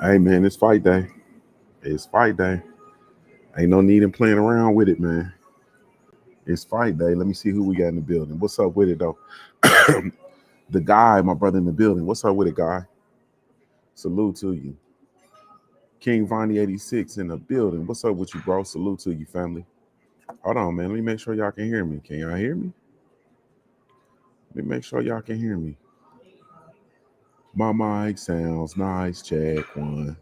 Hey man, it's fight day. It's fight day. Ain't no need in playing around with it, man. It's fight day. Let me see who we got in the building. What's up with it though? The guy, my brother in the building. What's up with it, guy? Salute to you. King Vonnie 86 in the building. What's up with you, bro? Salute to you, family. Hold on, man. Let me make sure y'all can hear me. Can y'all hear me? Let me make sure y'all can hear me. My mic sounds nice. Check one.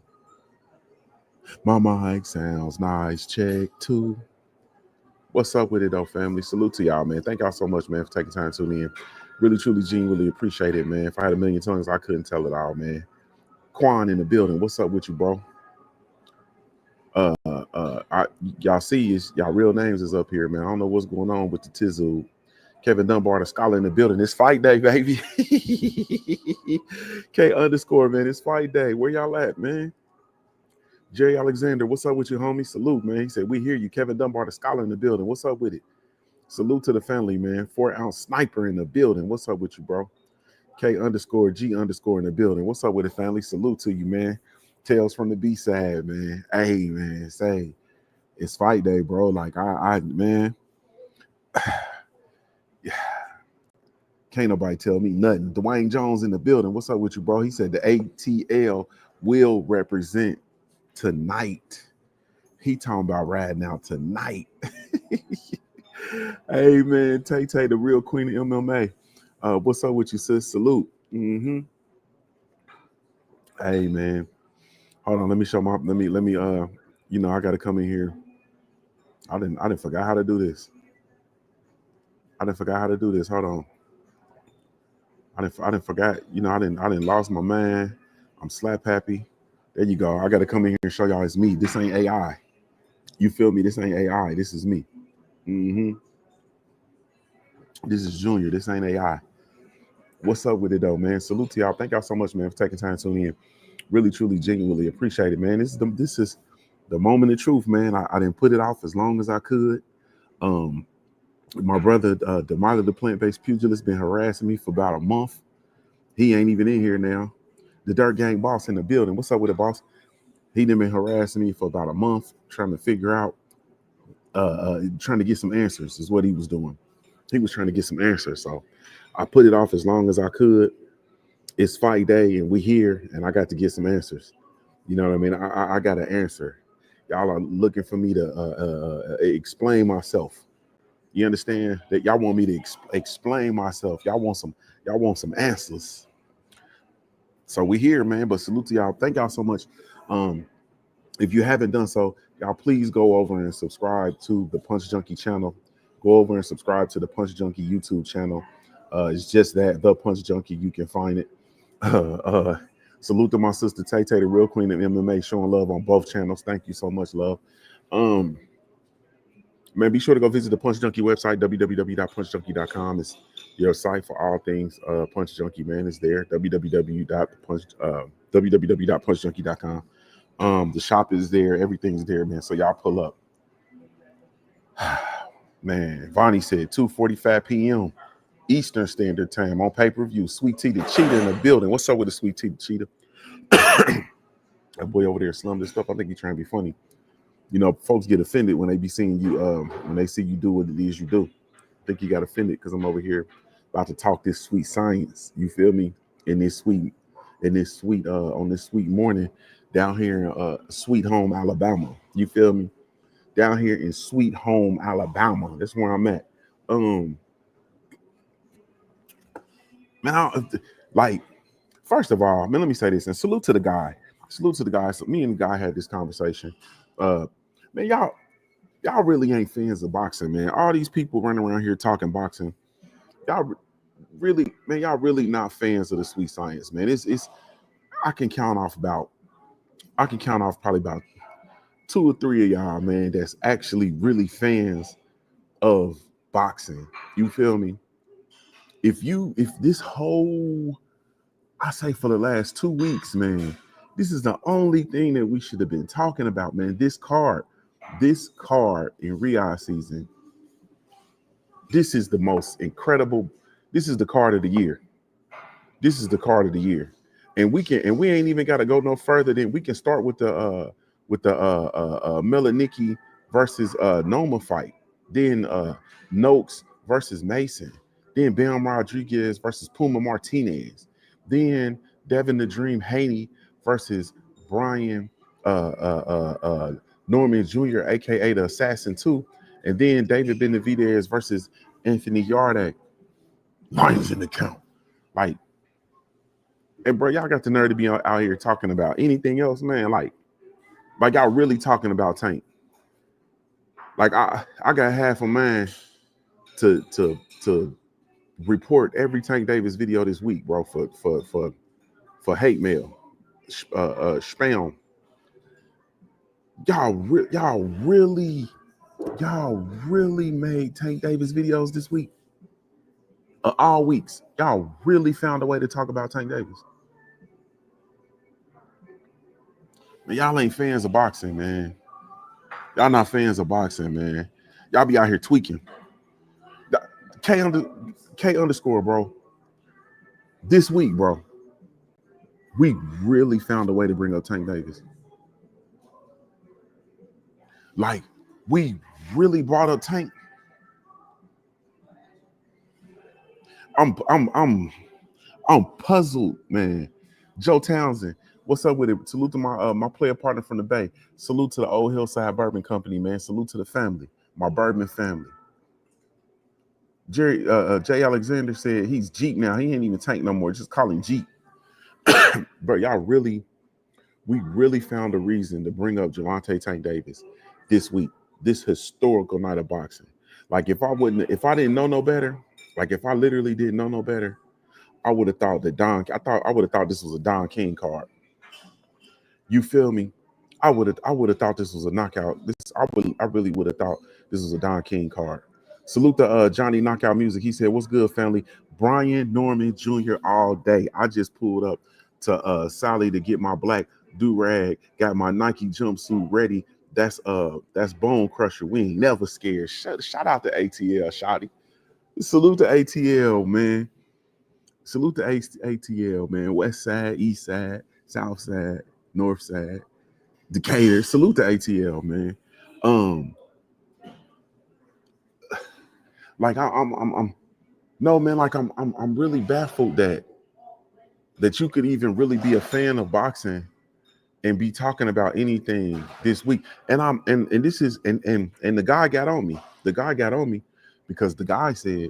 My mic sounds nice. Check two. What's up with it though, family? Salute to y'all, man. Thank y'all so much, man, for taking time to tune in. Really, truly, genuinely appreciate it, man. If I had a million tongues, I couldn't tell it all, man. Quan in the building. What's up with you, bro? Y'all see y'all real names is up here, man. I don't know what's going on with the Tizzle. Kevin Dunbar, the scholar in the building. It's fight day, baby. K underscore, man. It's fight day. Where y'all at, man? Jerry Alexander, what's up with you, homie? Salute, man. He said, we hear you. Kevin Dunbar, the scholar in the building. What's up with it? Salute to the family, man. 4-ounce sniper in the building. What's up with you, bro? K underscore G underscore in the building. What's up with it, family? Salute to you, man. Tales from the B-side, man. Hey, man. Say, it's fight day, bro. Like, man. Yeah. Can't nobody tell me nothing. Dwayne Jones in the building. What's up with you, bro? He said the ATL will represent tonight. He talking about riding out tonight. Hey, man. Tay, the real queen of MMA. What's up with you, sis? Salute. Mm-hmm. Hey, man. Hold on. Let me show my. Let me. I got to come in here. I didn't forget how to do this. Hold on. I didn't forget. I didn't lost my man. I'm slap happy. There you go. I got to come in here and show y'all it's me. This ain't AI. You feel me? This ain't AI. This is me. Mm-hmm. This is Junior. This ain't AI. What's up with it though, man? Salute to y'all. Thank y'all so much, man, for taking time to tune in. Really, truly, genuinely appreciate it, man. This is the moment of truth, man. I didn't put it off as long as I could. My brother, Demar the plant-based pugilist, been harassing me for about a month. He ain't even in here now. The Dirt Gang boss in the building. What's up with it, boss? He done been harassing me for about a month, trying to figure out, trying to get some answers is what he was doing. He was trying to get some answers. So I put it off as long as I could. It's fight day and we here and I got to get some answers. You know what I mean? I got an answer. Y'all are looking for me to explain myself. You understand that y'all want me to explain myself. Y'all want some answers. So we here, man. But salute to y'all. Thank y'all so much. If you haven't done so, y'all please go over and subscribe to the Punch Junkie channel. Go over and subscribe to the Punch Junkie YouTube channel. It's just that, the Punch Junkie. You can find it. Salute to my sister Tay, the real queen of MMA, showing love on both channels. Thank you so much, love. Man, be sure to go visit the Punch Junkie website, www.punchjunkie.com. It's your site for all things Punch Junkie, man. It's there, www.punchjunkie.com. The shop is there. Everything's there, man. So y'all pull up. Man, Vonnie said 2:45 p.m. Eastern Standard Time on pay-per-view. Sweet Tea the Cheetah in the building. What's up with the Sweet Tea the Cheetah? That boy over there slummed this stuff. I think he's trying to be funny. You know, folks get offended when they be seeing you, when they see you do what it is you do. I think you got offended because I'm over here about to talk this sweet science. You feel me? On this sweet morning down here in Sweet Home, Alabama. You feel me? Down here in Sweet Home, Alabama. That's where I'm at. Man, first of all, man, let me say this and salute to the guy. So me and the guy had this conversation. Man, y'all really ain't fans of boxing, man. All these people running around here talking boxing, y'all really not fans of the sweet science, man. It's I can count off probably about 2 or 3 of y'all, man, that's actually really fans of boxing. You feel me? If this whole, I say for the last 2 weeks, man, this is the only thing that we should have been talking about, man. This card in Riyadh season, this is the most incredible. This is the card of the year. And we ain't even got to go no further than we can start with the Melaniki versus Noma fight. Then Noakes versus Mason. Then Bam Rodriguez versus Puma Martinez. Then Devin the Dream Haney versus Brian Norman Jr., aka the Assassin 2. And then David Benavidez versus Anthony Yardak. Lions in the count. Like, and bro, y'all got the nerve to be out here talking about anything else, man. Like y'all really talking about Tank. Like I got half a mind to report every Tank Davis video this week, bro, for hate mail, spam. Y'all really made Tank Davis videos this week. All weeks, y'all really found a way to talk about Tank Davis. Man, y'all ain't fans of boxing, man. Y'all not fans of boxing, man. Y'all be out here tweaking. K underscore, bro. This week, bro, we really found a way to bring up Tank Davis. Like, we really brought up Tank. I'm puzzled, man. Joe Townsend, what's up with it? Salute to my player partner from the Bay. Salute to the Old Hillside Bourbon Company, man. Salute to the family, my bourbon family. Jay Alexander said he's Jeep now. He ain't even Tank no more. Just call him Jeep. But we really found a reason to bring up Gervonta Tank Davis this week, this historical night of boxing. Like if I didn't know no better, like if I literally didn't know no better, I would have thought that I would have thought this was a Don King card. You feel me? I would have thought this was a knockout. I really would have thought this was a Don King card. Salute to Johnny Knockout Music. He said, "What's good, family? Brian Norman Jr. all day. I just pulled up to Sally to get my black do-rag. Got my Nike jumpsuit ready. That's Bone Crusher. We ain't never scared. Shout out to ATL, Shotty. Salute to ATL, man. Salute to ATL, man. West Side, East Side, South Side, North Side, Decatur. Salute to ATL, man. Like I'm no, man. Like I'm really baffled that you could even really be a fan of boxing and be talking about anything this week. And this is the guy got on me. The guy got on me because the guy said,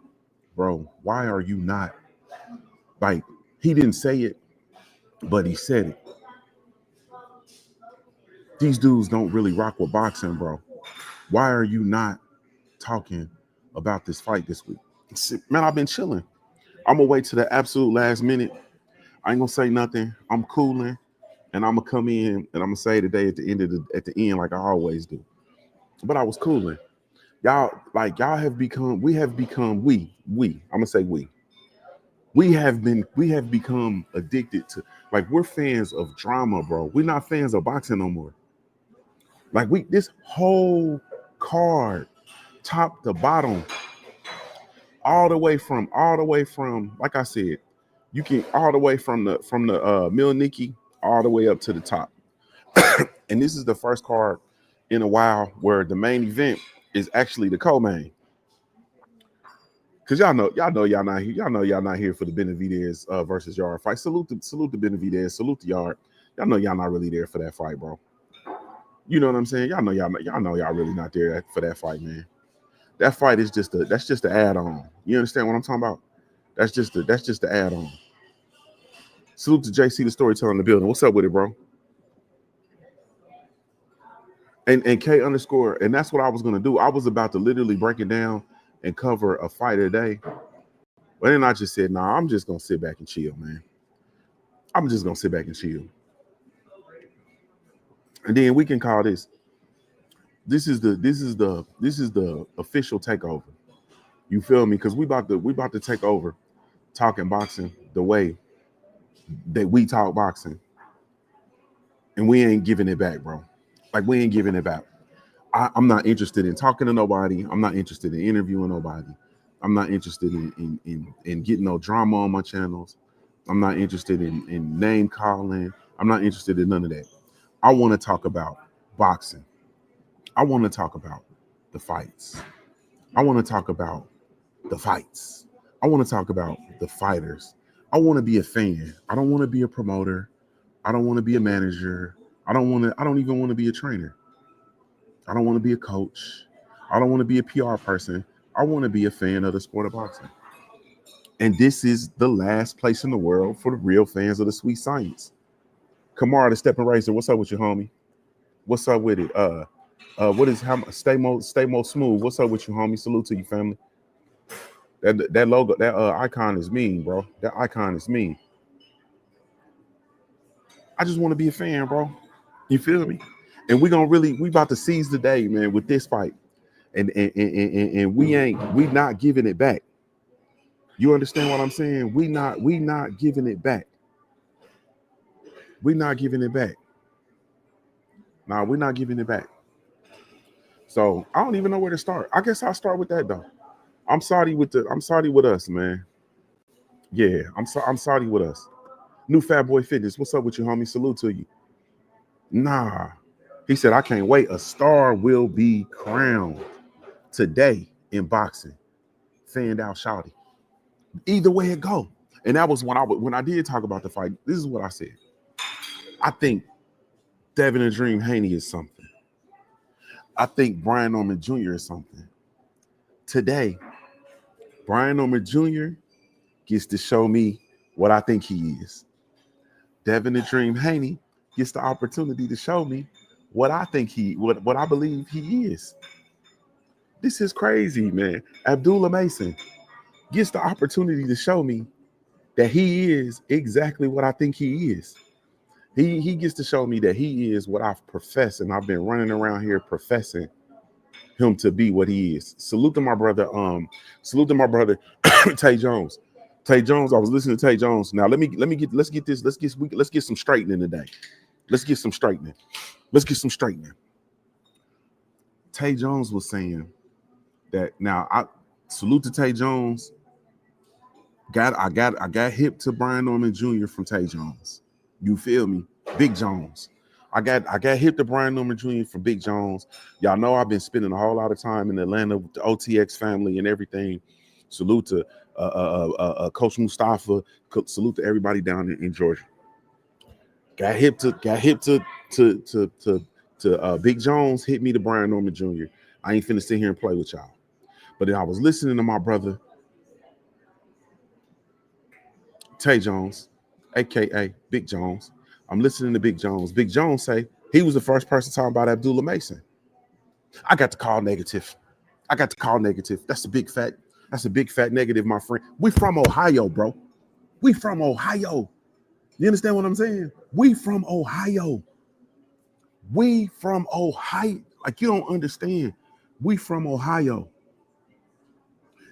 "Bro, why are you not?" Like, he didn't say it, but he said it. These dudes don't really rock with boxing, bro. Why are you not talking about this fight this week? Man, I've been chilling. I'm gonna wait to the absolute last minute. I ain't gonna say nothing. I'm cooling, and I'm gonna come in and I'm gonna say today at the end like I always do. But I was cooling. Y'all have become. We have become. I'm gonna say we. We have become addicted to, like, we're fans of drama, bro. We're not fans of boxing no more. Like, this whole card, top to bottom, all the way from, like I said, you can all the way from the Milnicki all the way up to the top. And this is the first card in a while where the main event is actually the co-main. Cause y'all know y'all not here for the Benavidez versus Yard fight. Salute to Benavidez, salute to Yard. Y'all know y'all not really there for that fight, bro. You know what I'm saying? Y'all know y'all really not there for that fight, man. That fight is just the add-on. You understand what I'm talking about? That's just the add-on. Salute to JC the Storyteller in the building. What's up with it, bro? And K underscore, and that's what I was gonna do. I was about to literally break it down and cover a fight a day. But then I just said, nah, I'm just gonna sit back and chill, man. I'm just gonna sit back and chill. And then we can call this. This is the official takeover. You feel me? Because we about to take over talking boxing the way that we talk boxing. And we ain't giving it back, bro. Like, we ain't giving it back. I'm not interested in talking to nobody. I'm not interested in interviewing nobody. I'm not interested in getting no drama on my channels. I'm not interested in name calling. I'm not interested in none of that. I want to talk about boxing. I want to talk about the fights. I want to talk about the fights. I want to talk about the fighters. I want to be a fan. I don't want to be a promoter. I don't want to be a manager. I don't even want to be a trainer. I don't want to be a coach. I don't want to be a PR person. I want to be a fan of the sport of boxing. And this is the last place in the world for the real fans of the sweet science. Kamara, the stepping racer, what's up with you, homie? What's up with it? What is how stay more smooth? What's up with you, homie? Salute to you, family. That logo, that icon is mean, bro. That icon is mean. I just want to be a fan, bro. You feel me? And we about to seize the day, man, with this fight. And we not giving it back. You understand what I'm saying? We not giving it back. We're not giving it back. Nah, we're not giving it back. So I don't even know where to start. I guess I'll start with that though. I'm sorry with us, man. Yeah, I'm sorry with us. New Fat Boy Fitness. What's up with you, homie? Salute to you. Nah. He said, I can't wait. A star will be crowned today in boxing. Fanned out shouty. Either way it go. And that was when I did talk about the fight. This is what I said. I think Devin and Dream Haney is something. I think Brian Norman Jr. is something. Today, Brian Norman Jr. gets to show me what I think he is. Devin the Dream Haney gets the opportunity to show me what I think what I believe he is. This is crazy, man. Abdullah Mason gets the opportunity to show me that he is exactly what I think he is. He gets to show me that he is what I've professed, and I've been running around here professing him to be what he is. Salute to my brother, Tay Jones. Tay Jones, I was listening to Tay Jones. Now let's get some straightening today. Let's get some straightening. Tay Jones was saying that now I salute to Tay Jones. I got hip to Brian Norman Jr. from Tay Jones. You feel me? Big Jones. I got hip to Brian Norman Jr. from Big Jones. Y'all know I've been spending a whole lot of time in Atlanta with the OTX family and everything. Salute to Coach Mustafa. Salute to everybody down in Georgia. Got hip to Big Jones. Hit me to Brian Norman Jr. I ain't finna sit here and play with y'all. But then I was listening to my brother Tay Jones, aka Big Jones. I'm listening to Big Jones. Big Jones say he was the first person talking about Abdullah Mason. I got to call negative. That's a big fat negative, my friend. We from Ohio, bro. We from Ohio. You understand what I'm saying? We from Ohio. Like, you don't understand. We from Ohio.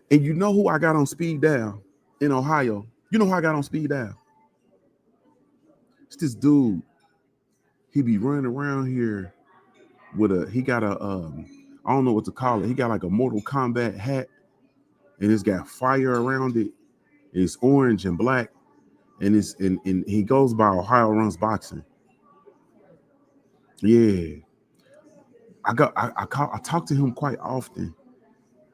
And you know who I got on speed dial in Ohio? You know who I got on speed dial? It's this dude. He be running around here with I don't know what to call it. He got like a Mortal Kombat hat, and it's got fire around it. It's orange and black, and he goes by Ohio Runs Boxing. Yeah. I talk to him quite often,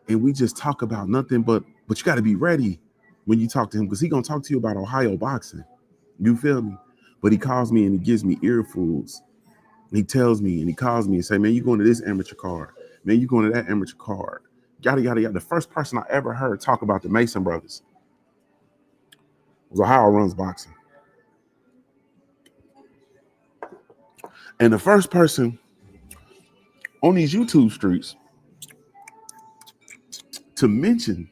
and we just talk about nothing but you got to be ready when you talk to him, because he gonna talk to you about Ohio boxing. You feel me? But he calls me and he gives me earfuls. He tells me and he calls me and say, man, you going to this amateur card. Man, you going to that amateur card. Yada, yada, yada. The first person I ever heard talk about the Mason brothers was Ohio Runs Boxing. And the first person on these YouTube streets to mention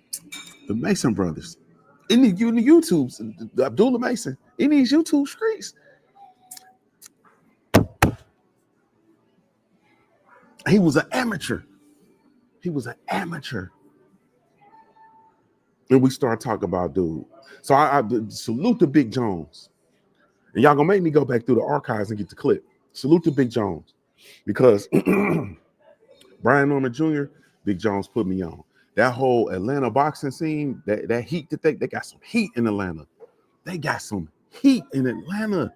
the Mason brothers in the YouTubes, Abdullah Mason, in these YouTube streets, he was an amateur. And we start talking about dude. So I salute to Big Jones. And y'all gonna make me go back through the archives and get the clip. Salute to Big Jones. Because Brian Norman Jr., Big Jones put me on. That whole Atlanta boxing scene, that heat that they got some heat in Atlanta. They got some heat in Atlanta.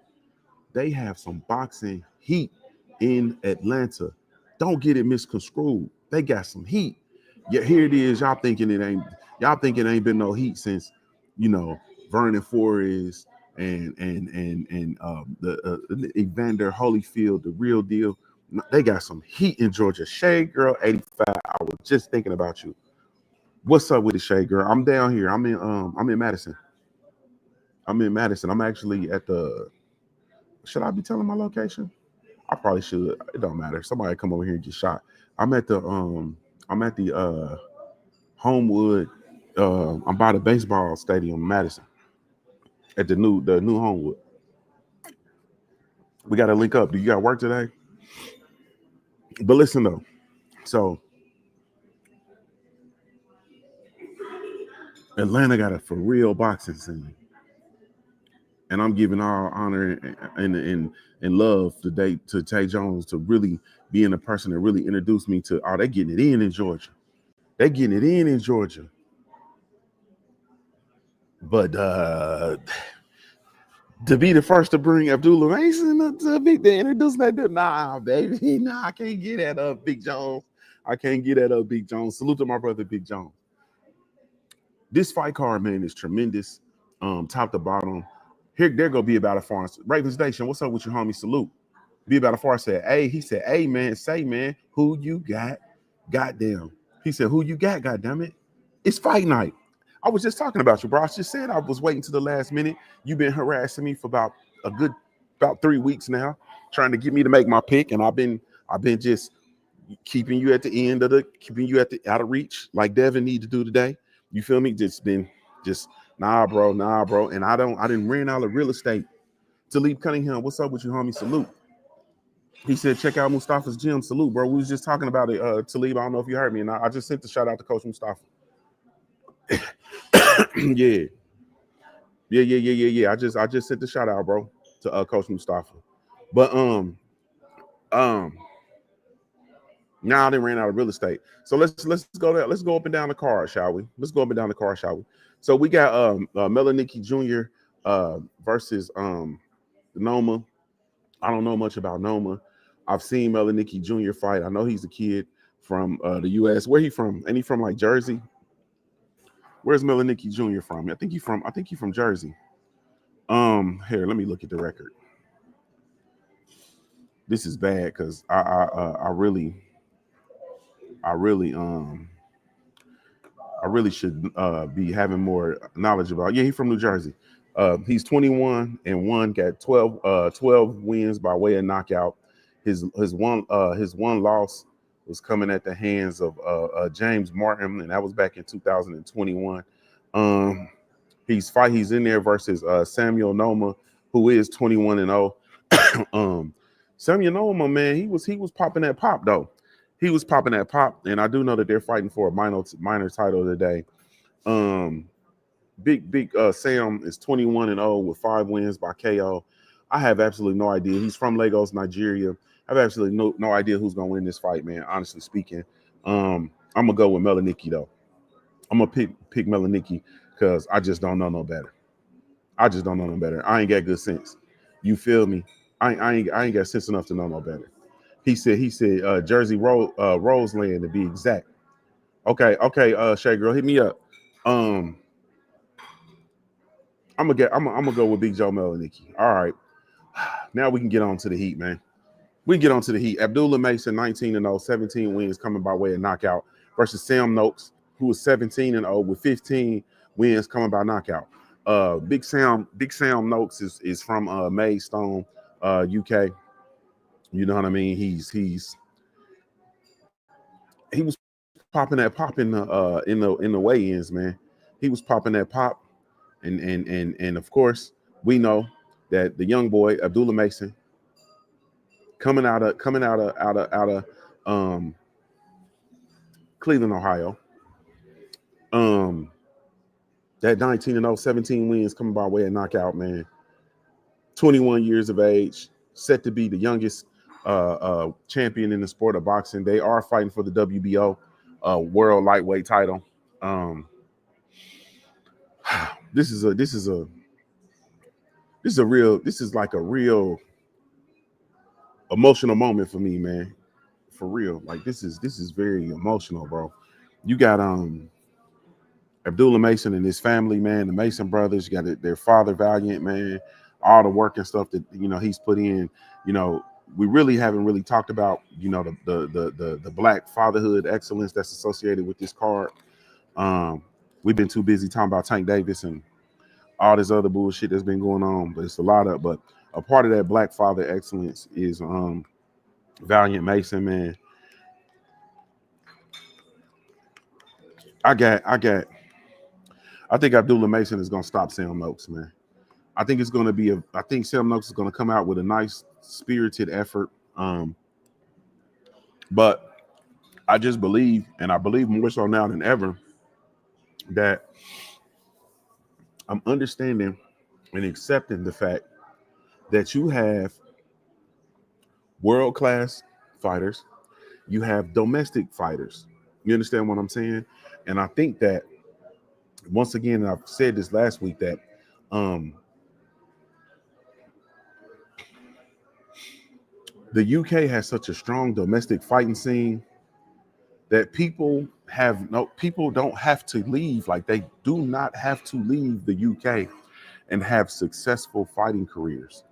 They have some boxing heat in Atlanta. Don't get it misconstrued. They got some heat. Yet here it is. Y'all thinking it ain't been no heat since, Vernon Forrest and the Evander Holyfield, the real deal. They got some heat in Georgia. Shade Girl 85. I was just thinking about you. What's up with the Shade Girl? I'm down here. I'm in Madison. I'm actually at the. Should I be telling my location? I probably should. It don't matter. Somebody come over here and get shot. I'm at the Homewood. I'm by the baseball stadium in Madison. At the new Homewood. We got to link up. Do you got work today? But listen though. So Atlanta got a for real boxing scene. And I'm giving all honor and love today to Tay Jones to really being the person that really introduced me to, they getting it in Georgia. They getting it in Georgia. But to be the first to bring Abdullah Mason to introduce that, nah, baby, nah, I can't get that up, Big Jones. I can't get that up, Big Jones. Salute to my brother, Big Jones. This fight card, man, is tremendous, top to bottom. Here, they're gonna be about a farm. Raven Station, what's up with your homie? Salute. Be about a far said, hey, he said, hey, man, say, man, who you got? Goddamn. He said, who you got? Goddamn it. It's fight night. I was just talking about you, bro. I just said I was waiting to the last minute. You've been harassing me for about 3 weeks now, trying to get me to make my pick, and I've been just keeping you at the end of out of reach, like Devin need to do today. You feel me? Nah, bro. And I didn't ran out of real estate. Talib Cunningham, what's up with you, homie? Salute. He said, check out Mustafa's gym. Salute, bro. We was just talking about it, Talib. I don't know if you heard me, and I just sent the shout out to Coach Mustafa. Yeah. I just sent the shout out, bro, to Coach Mustafa. But now they ran out of real estate. So let's go there. Let's go up and down the card, shall we? So we got Melaniki Jr. Versus Noma. I don't know much about Noma. I've seen Melaniki Jr. fight. I know he's a kid from the U.S. Where he from? Ain't he from like Jersey? Where's Melaniki Jr. from? I think he's from Jersey. Here, let me look at the record. This is bad because I really should be having more knowledge about. Yeah, he's from New Jersey. He's 21-1, got 12 wins by way of knockout. His one loss was coming at the hands of James Martin, and that was back in 2021. He's in there versus Samuel Noma, who is 21-0. Samuel Noma, man, he was popping that pop though. He was popping that pop, and I do know that they're fighting for a minor title today. Big Sam is 21-0 with 5 wins by KO. I have absolutely no idea. He's from Lagos, Nigeria. I have absolutely no idea who's gonna win this fight, man. Honestly speaking, I'm gonna go with Melaniki though. I'm gonna pick Melaniki because I just don't know no better. I ain't got good sense. You feel me? I ain't got sense enough to know no better. He said Jersey Roseland to be exact. Okay, Shay Girl, hit me up. I'm gonna go with Big Joe Melaniki. All right. Now we can get on to the heat, man. We can get on to the heat. Abdullah Mason, 19-0, 17 wins coming by way of knockout versus Sam Noakes, who was 17-0 with 15 wins coming by knockout. Big Sam Noakes is from Maidstone, UK. You know what I mean? He was popping that pop in the weigh-ins, man. He was popping that pop, and of course we know that the young boy Abdullah Mason coming out of Cleveland, Ohio. That 19-0, 17 wins coming by way of knockout, man. 21 years of age, set to be the youngest champion in the sport of boxing. They are fighting for the WBO world lightweight title. This is a This is like a real emotional moment for me, man. For real. Like this is very emotional, bro. You got Abdullah Mason and his family, man, the Mason brothers, you got their father Valiant, man, all the work and stuff that he's put in. We really haven't really talked about, the black fatherhood excellence that's associated with this card. We've been too busy talking about Tank Davis and all this other bullshit that's been going on, but it's but a part of that black father excellence is Valiant Mason, man. I think Abdullah Mason is gonna stop Sam Noakes, man. I think it's gonna be I think Sam Noakes is gonna come out with a nice spirited effort. But I just believe, and I believe more so now than ever, that I'm understanding and accepting the fact that you have world-class fighters, you have domestic fighters. You understand what I'm saying? And I think that, once again, and I've said this last week, that the UK has such a strong domestic fighting scene that people don't have to leave. Like, they do not have to leave the UK and have successful fighting careers.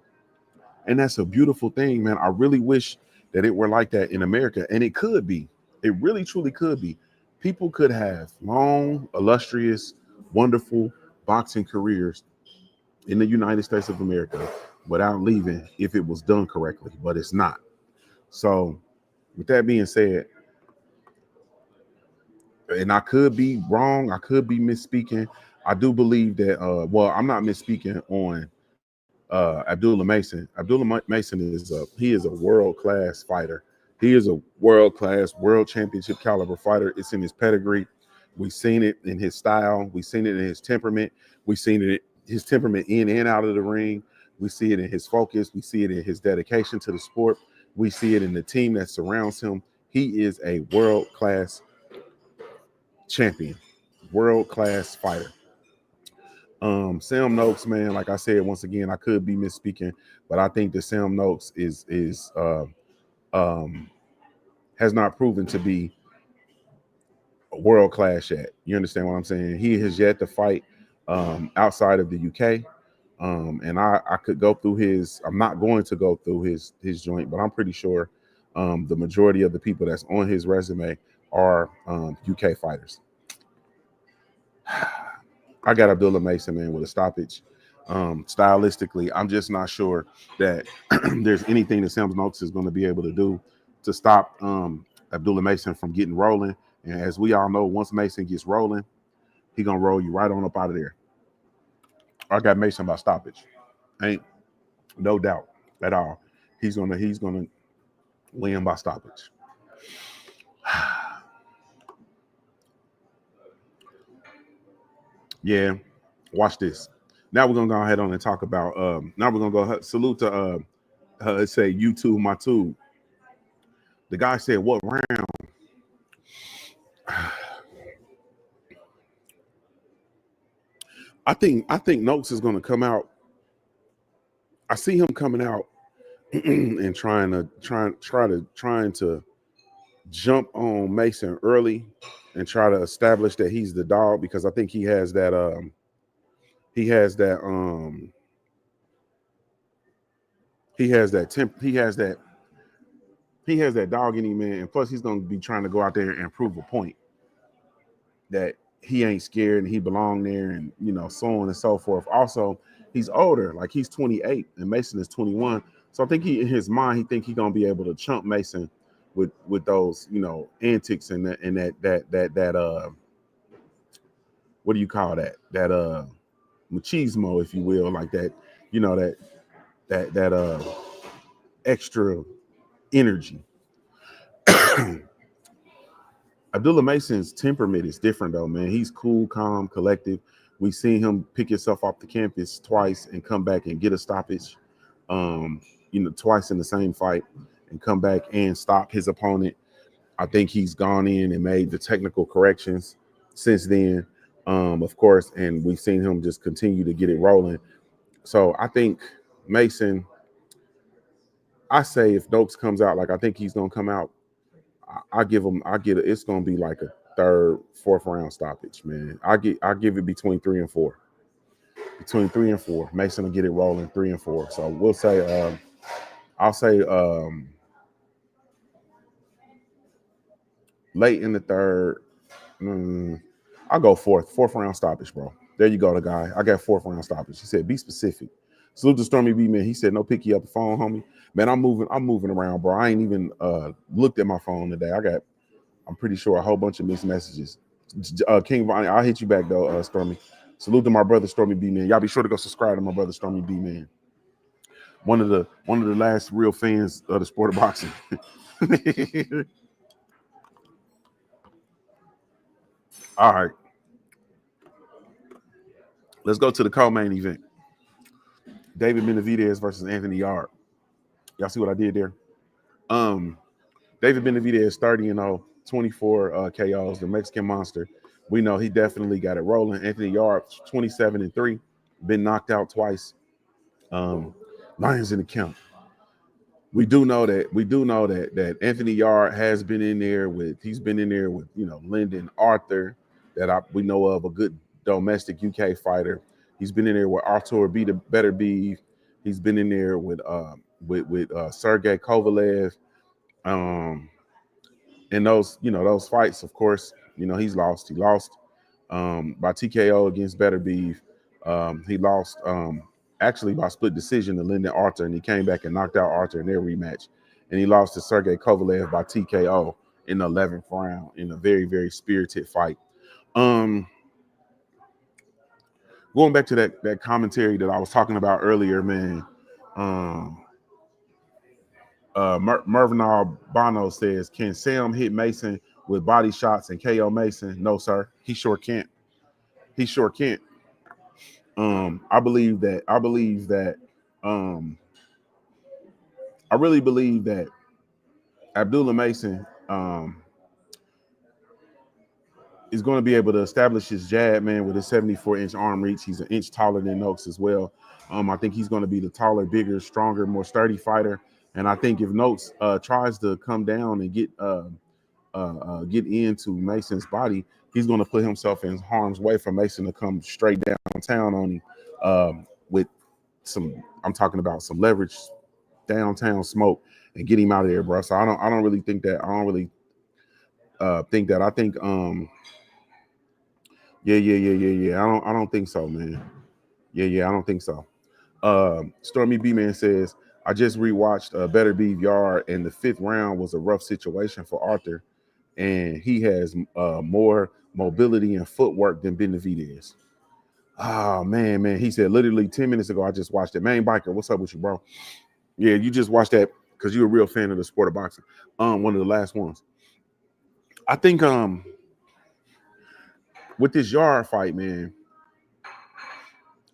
And that's a beautiful thing, man. I really wish that it were like that in America. And it could be. It really, truly could be. People could have long, illustrious, wonderful boxing careers in the United States of America without leaving if it was done correctly, but it's not. So with that being said, and I could be wrong, I could be misspeaking, I do believe that I'm not misspeaking on Abdullah Mason. Abdullah Mason is a world-class fighter. He is a world-class, world championship caliber fighter. It's in his pedigree. We've seen it in his style. We've seen it in his temperament. We've seen it his temperament in and out of the ring. We see it in his focus. We see it in his dedication to the sport. We see it in the team that surrounds him. He is a world-class champion, world-class fighter. Sam Noakes, man, like I said, once again, I could be misspeaking, but I think that Sam Noakes has not proven to be world-class yet. You understand what I'm saying? He has yet to fight outside of the UK. And I could go through I'm not going to go through his joint, but I'm pretty sure the majority of the people that's on his resume are UK fighters. I got Abdullah Mason, man, with a stoppage. Stylistically, I'm just not sure that there's anything that Sam Noakes is going to be able to do to stop Abdullah Mason from getting rolling. And as we all know, once Mason gets rolling, he's going to roll you right on up out of there. I got Mason by stoppage. Ain't no doubt at all. He's gonna win by stoppage. Yeah, watch this. Now we're gonna go ahead on and talk about. Now we're gonna go salute to say YouTube my tube. The guy said, "What round?" I think Noakes is gonna come out. I see him coming out and trying to jump on Mason early and try to establish that he's the dog, because I think he has that dog in him, man. And plus he's going to be trying to go out there and prove a point that he ain't scared and he belong there, and so on and so forth. Also, he's older, like he's 28 and Mason is 21. So I think in his mind, he think he's going to be able to chump Mason with those, antics and that what do you call that? That machismo, if you will, like that, that extra energy. Abdullah Mason's temperament is different though, man. He's cool, calm, collective. We've seen him pick himself off the campus twice and come back and get a stoppage, twice in the same fight, and come back and stop his opponent. I think he's gone in and made the technical corrections since then, of course, and we've seen him just continue to get it rolling. So I think Mason, I say if Noakes comes out, like I think he's gonna come out, it's gonna be like a third, fourth round stoppage, man. I give it between 3 and 4. Between 3 and 4. Mason will get it rolling 3 and 4. So we'll say I'll say late in the third. I'll go fourth round stoppage, bro. There you go, the guy. I got fourth round stoppage. He said, be specific. Salute to Stormy B, man. He said, no picky up the phone, homie. Man, I'm moving around, bro. I ain't even looked at my phone today. I'm pretty sure a whole bunch of missed messages. King Vonnie, I'll hit you back though, Stormy. Salute to my brother Stormy B, man. Y'all be sure to go subscribe to my brother Stormy B, man. One of the last real fans of the sport of boxing. All right. Let's go to the co-main event. David Benavidez versus Anthony Yarde. Y'all see what I did there? David Benavidez 30-0, 24 KOs, the Mexican monster. We know he definitely got it rolling. Anthony Yarde 27-3, been knocked out twice. Lions in the count. We do know that Anthony Yarde has been in there with Lyndon Arthur, that we know of, a good domestic UK fighter. He's been in there with Artur Better Beef. He's been in there with Sergey Kovalev. And those fights, of course, he's lost. He lost by TKO against Better Beef. He lost actually by split decision to Lyndon Arthur, and he came back and knocked out Arthur in their rematch. And he lost to Sergey Kovalev by TKO in the 11th round in a very, very spirited fight. Going back to that commentary that I was talking about earlier, man. Mervin Albano says, can Sam hit Mason with body shots and KO Mason? No, sir. He sure can't. I really believe that Abdullah Mason is going to be able to establish his jab, man, with his 74-inch arm reach. He's an inch taller than Noakes as well. I think he's going to be the taller, bigger, stronger, more sturdy fighter. And I think if Noakes tries to come down and get into Mason's body, he's going to put himself in harm's way for Mason to come straight downtown on him with I'm talking about some leverage, downtown smoke, and get him out of there, bro. So I don't really think that. I don't really think that. I think yeah. I don't think so, man. Yeah, I don't think so. Stormy B Man says, I just rewatched Better Beef Yarde, and the 5th round was a rough situation for Arthur, and he has more mobility and footwork than Benavidez. Oh, man. He said literally 10 minutes ago, I just watched it. Man, Biker, what's up with you, bro? Yeah, you just watched that because you're a real fan of the sport of boxing. One of the last ones. I think with this Yarde fight, man,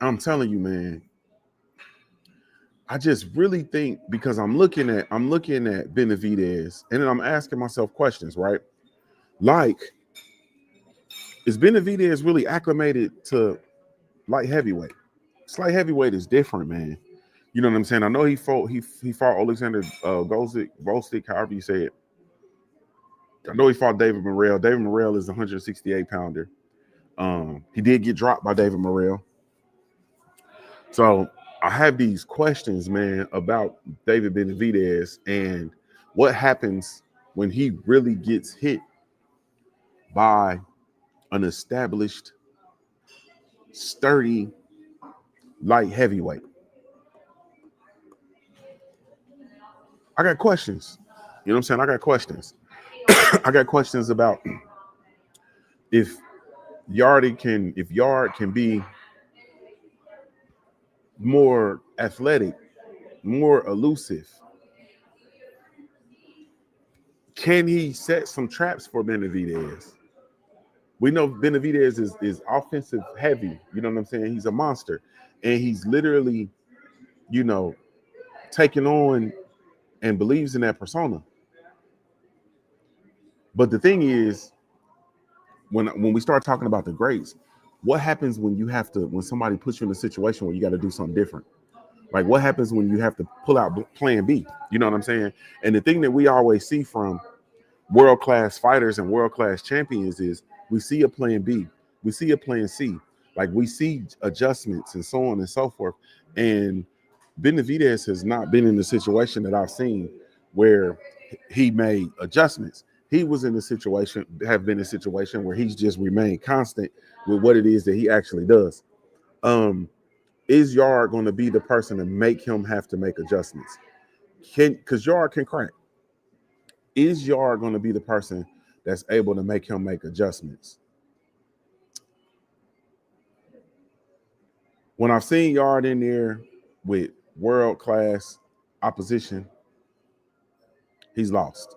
I'm telling you, man, I just really think, because I'm looking at Benavidez, and then I'm asking myself questions, right? Like, is Benavidez really acclimated to light heavyweight? Light heavyweight is different, man. You know what I'm saying? I know he fought Alexander Volstik, however you say it. I know he fought David Morrell. David Morrell is a 168-pounder. He did get dropped by David Morrell. So I have these questions, man, about David Benavidez and what happens when he really gets hit by an established, sturdy, light heavyweight. I got questions. You know what I'm saying? I got questions. I got questions about if Yarde can be more athletic, more elusive. Can he set some traps for Benavidez? We know Benavidez is offensive heavy. You know what I'm saying? He's a monster. And he's literally, taking on and believes in that persona. But the thing is, when we start talking about the greats, what happens when you have to, when somebody puts you in a situation where you got to do something different? Like, what happens when you have to pull out plan B? You know what I'm saying? And the thing that we always see from world-class fighters and world-class champions is we see a plan B, we see a plan C, like we see adjustments and so on and so forth. And Benavidez has not been in the situation that I've seen where he made adjustments. He was in a situation, have been in a situation where he's just remained constant with what it is that he actually does. Is Yard going to be the person to make him have to make adjustments? Because Yard can crack. Is Yard going to be the person that's able to make him make adjustments? When I've seen Yard in there with world-class opposition, he's lost.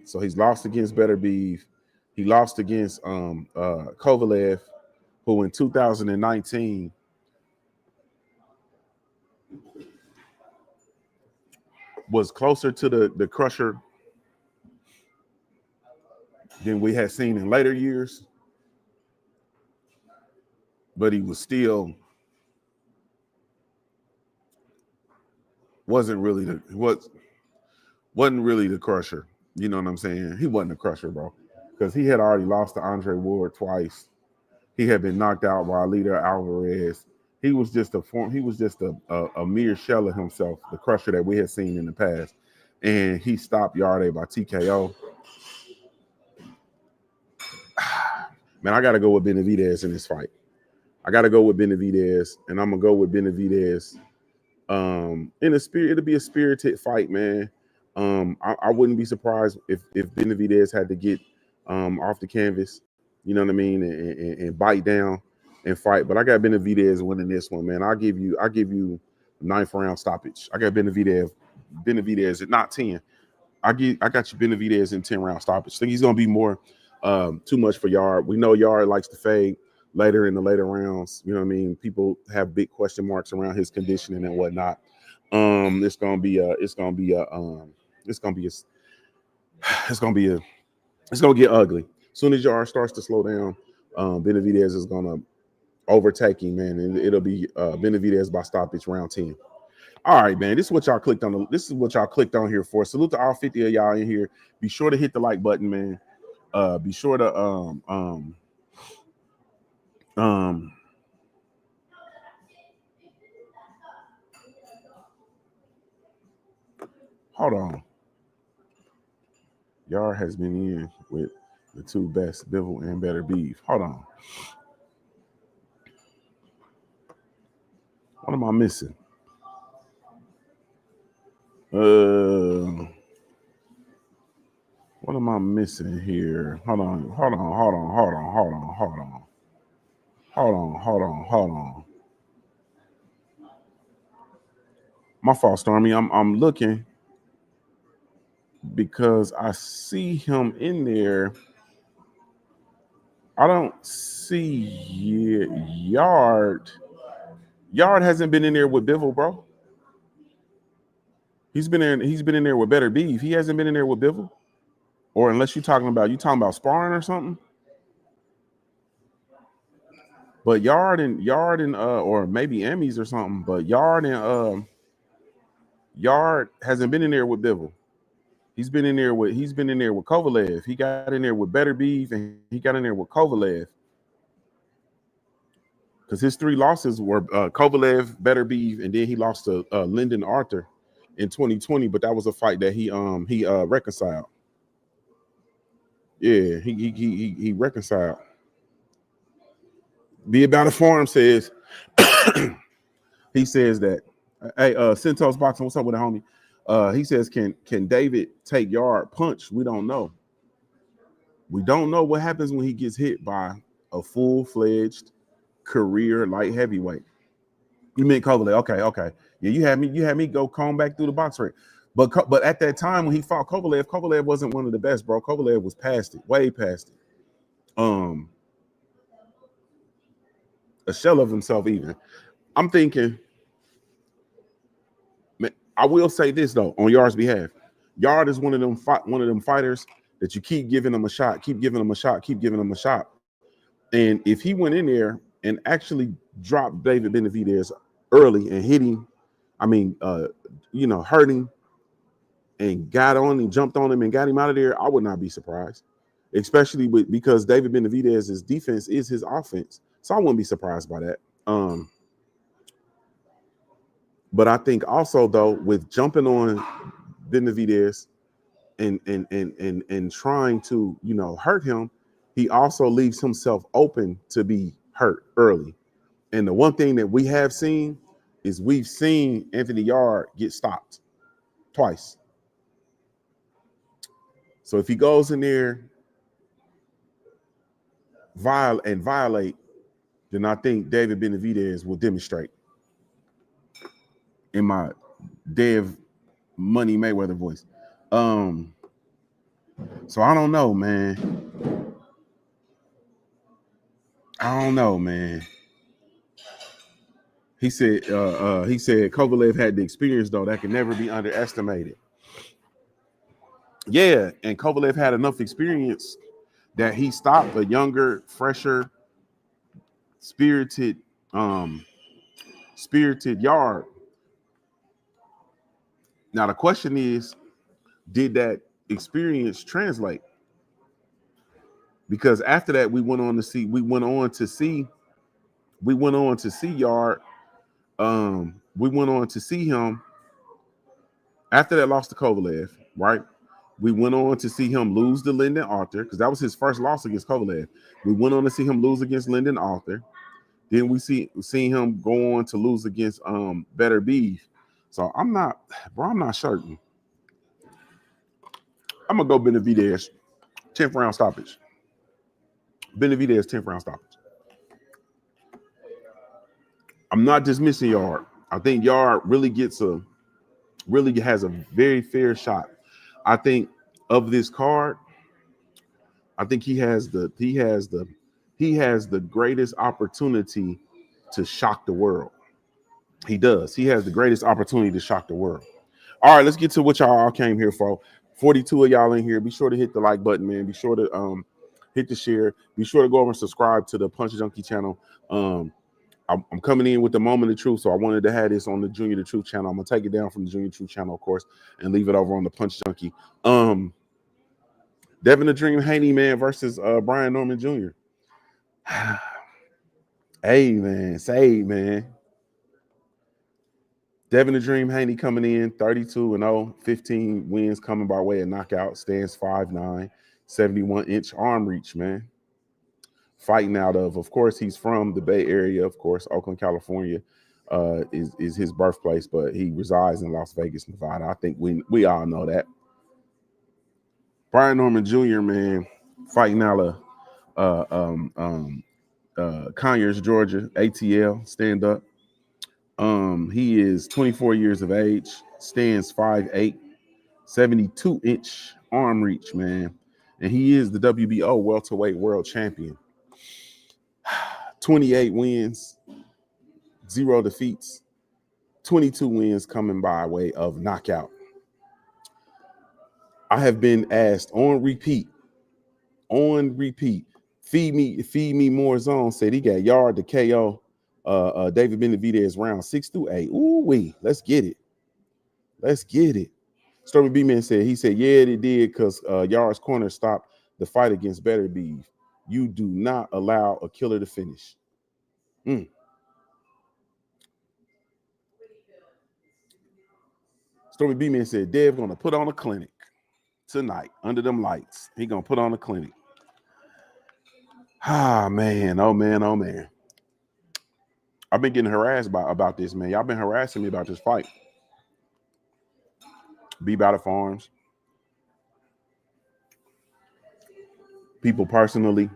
So he's lost against Better Beef. He lost against Kovalev, who in 2019 was closer to the Crusher than we had seen in later years. But he was still wasn't really the Crusher. You know what I'm saying? He wasn't a Crusher, bro, because he had already lost to Andre Ward twice. He had been knocked out by Alida Alvarez. He was just a mere shell of himself, the Crusher that we had seen in the past. And he stopped Yarde by TKO. Man, I got to go with Benavidez in this fight. I got to go with Benavidez, and I'm going to go with Benavidez. In a spirit, it'll be a spirited fight, man. I wouldn't be surprised if Benavidez had to get off the canvas, you know what I mean, and bite down and fight. But I got Benavidez winning this one, man. I'll give you 9th round stoppage. I got Benavidez at not 10. I got you Benavidez in 10-round stoppage. I think he's gonna be more too much for Yard. We know Yard likes to fade later in the later rounds. You know what I mean? People have big question marks around his conditioning and whatnot. It's gonna get ugly. As soon as Yard starts to slow down, Benavidez is gonna overtake him, man, and it'll be Benavidez by stoppage round 10. All right, man. This is what y'all clicked on. This is what y'all clicked on here for. Salute to all 50 of y'all in here. Be sure to hit the like button, man. Be sure to hold on. Yard has been in with the two best, Bivol and Better Beef. Hold on. What am I missing? What am I missing here? Hold on. My fault, Stormy. I'm looking because I see him in there. I don't see Yard. Yard hasn't been in there with Bivol, bro. He's been in there with Better Beef. He hasn't been in there with Bivol. Or unless you're talking about sparring or something. But Yard and or maybe Emmys or something, but Yard hasn't been in there with Bivol. He's been in there with Kovalev. He got in there with Better Beef, and he got in there with Kovalev. Because his 3 losses were Kovalev, Better Beef, and then he lost to Lyndon Arthur in 2020. But that was a fight that he reconciled. Yeah, he reconciled. Be About a Farm says he says that. Hey, Centos Boxing, what's up with the homie? He says, can David take Yard punch? We don't know. We don't know what happens when he gets hit by a full-fledged career light heavyweight. You mean Kovalev? Okay. Yeah, you had me go comb back through the box rate. But at that time when he fought Kovalev wasn't one of the best, bro. Kovalev was past it, way past it. A shell of himself even. I'm thinking, man, I will say this though, on Yard's behalf. Yard is one of them fighters that you keep giving him a shot, keep giving him a shot. And if he went in there and actually dropped David Benavidez early and hit him. I mean, hurt him and got on him, jumped on him and got him out of there, I would not be surprised. Especially because David Benavidez's defense is his offense. So I wouldn't be surprised by that. But I think also, though, with jumping on Benavidez and trying to, hurt him, he also leaves himself open to be hurt early. And the one thing that we have seen is we've seen Anthony Yarde get stopped twice. So if he goes in there violate, then I think David Benavidez will demonstrate. In my Dev Money Mayweather voice. So I don't know, man. He said Kovalev had the experience, though, that can never be underestimated. Yeah, and Kovalev had enough experience that he stopped a younger, fresher, spirited Yarde. Now the question is, did that experience translate? Because after that, we went on to see Yarde. We went on to see him after that loss to Kovalev, right? We went on to see him lose to Lyndon Arthur, because that was his first loss against Kovalev. We went on to see him lose against Lyndon Arthur. Then we see him go on to lose against Better Beef. So I'm not certain. I'm gonna go Benavidez, 10th round stoppage. Benavidez 10th round stoppage. I'm not dismissing Yarde. I think Yarde really has a very fair shot. I think of this card, I think he has the greatest opportunity to shock the world. He does. He has the greatest opportunity to shock the world. All right, let's get to what y'all all came here for. 42 of y'all in here. Be sure to hit the like button, man. Be sure to hit the share. Be sure to go over and subscribe to the Punch Junkie channel. I'm coming in with the moment of truth, so I wanted to have this on the Junior the Truth channel. I'm gonna take it down from the Junior Truth channel, of course, and leave it over on the Punch Junkie. Devin the Dream Haney, man, versus Brian Norman Jr. Hey, man, say, man. Devin the Dream Haney coming in 32-0, 15 wins coming by way of knockout, stands 5'9", 71-inch arm reach, man. Fighting out of course, he's from the Bay Area, of course, Oakland, California is his birthplace, but he resides in Las Vegas, Nevada. I think we all know that. Brian Norman Jr., man, fighting out of Conyers, Georgia, ATL, stand up. He is 24 years of age, stands 5'8", 72-inch arm reach, man. And he is the WBO welterweight world champion. 28 wins, 0 defeats, 22 wins coming by way of knockout. I have been asked on repeat, feed me more zone, said he got Yarde to KO David Benavidez round 6 through 8. Ooh-wee, let's get it. Stormy B-Man said, yeah, they did, because Yarde's corner stopped the fight against Better Beef. You do not allow a killer to finish. Stormy B-Man said, Dev gonna put on a clinic tonight under them lights. He gonna put on a clinic. Oh man. I've been getting harassed about this, man. Y'all been harassing me about this fight. Be Battle Farms. People personally.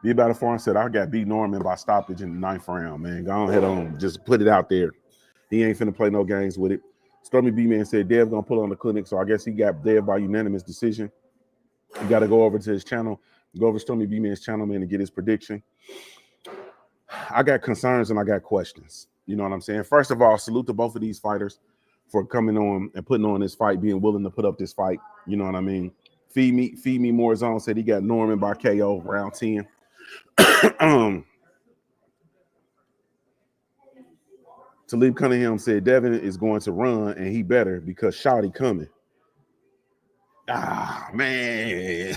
Be Battle Farms said, I got beat Norman by stoppage in the 9th round, man. Go ahead on. Just put it out there. He ain't finna play no games with it. Stormy B-Man said, Dev gonna put on the clinic, so I guess he got Dev by unanimous decision. You got to go over to his channel, go over to Stormy B-Man's channel, man, and get his prediction. I got concerns and I got questions. You know what I'm saying? First of all, salute to both of these fighters for coming on and putting on this fight, being willing to put up this fight. You know what I mean? Feed me more zone said he got Norman by KO round 10. Talib Cunningham said Devin is going to run and he better because Shotty coming. Ah, man.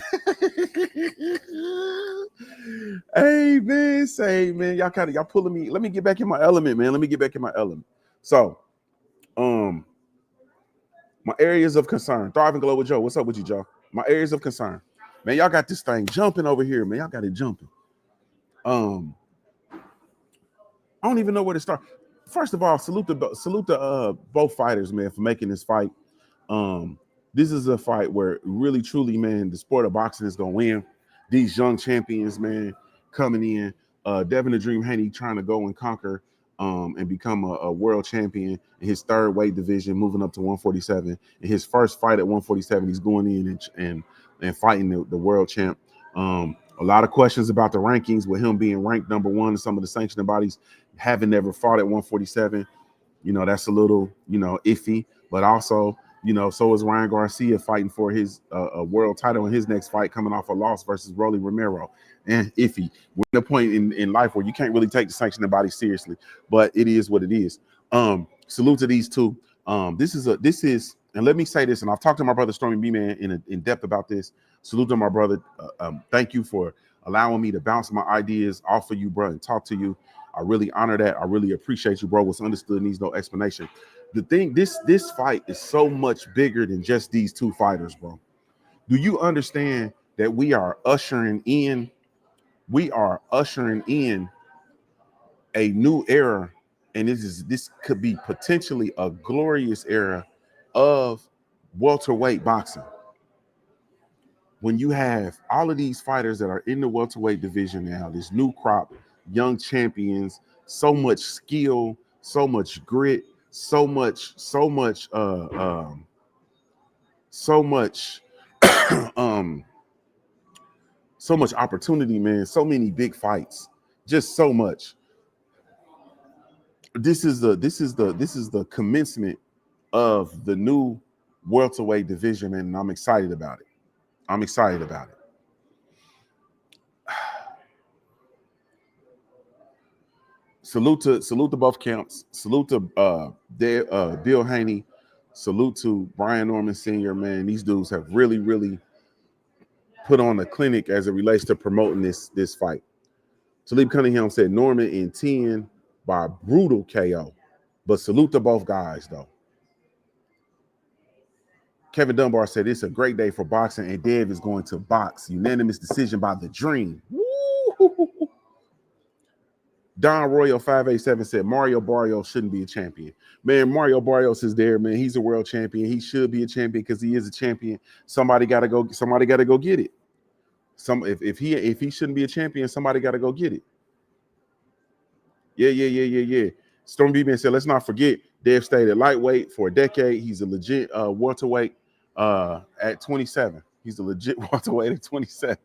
Hey, man, say, man, y'all pulling me. Let me get back in my element, man. Let me get back in my element. So, my areas of concern. Thriving Global Joe. What's up with you, Joe? My areas of concern. Man, y'all got this thing jumping over here, man. Y'all got it jumping. I don't even know where to start. First of all, salute to both fighters, man, for making this fight. This is a fight where really, truly, man, the sport of boxing is gonna win. These young champions, man, coming in. Devin the Dream Haney trying to go and conquer and become a world champion in his third weight division, moving up to 147. In his first fight at 147, he's going in and fighting the world champ. A lot of questions about the rankings with him being ranked number one. Some of the sanctioning bodies having never fought at 147. You know, that's a little, iffy, but also, so is Ryan Garcia fighting for his a world title in his next fight, coming off a loss versus Rolly Romero. And iffy. We're at a point in life where you can't really take the sanctioning body seriously, but it is what it is. Salute to these two. This is, and let me say this, and I've talked to my brother Stormy B-Man in depth about this. Salute to my brother. Thank you for allowing me to bounce my ideas off of you, bro, and talk to you. I really honor that. I really appreciate you, bro. What's understood needs no explanation. The thing, this fight is so much bigger than just these two fighters, bro. Do you understand that we are ushering in a new era, and this could be potentially a glorious era of welterweight boxing? When you have all of these fighters that are in the welterweight division now, this new crop, young champions, so much skill, so much grit, so much so much opportunity, man. So many big fights, just so much. This is the commencement of the new welterweight division, man, and I'm excited about it. Salute to both camps. Salute to Bill Haney. Salute to Brian Norman Sr., man. These dudes have really, really put on a clinic as it relates to promoting this fight. Talib Cunningham said Norman in 10 by brutal KO. But salute to both guys, though. Kevin Dunbar said it's a great day for boxing, and Dev is going to box. Unanimous decision by the Dream. Woo! Don Royal 587 said Mario Barrios shouldn't be a champion. Man, Mario Barrios is there, man. He's a world champion. He should be a champion because he is a champion. Somebody gotta go get it. If he shouldn't be a champion, somebody gotta go get it. Yeah. Storm B-Man said, let's not forget, Dev stayed at lightweight for a decade. He's a legit welterweight at 27. He's a legit welterweight at 27.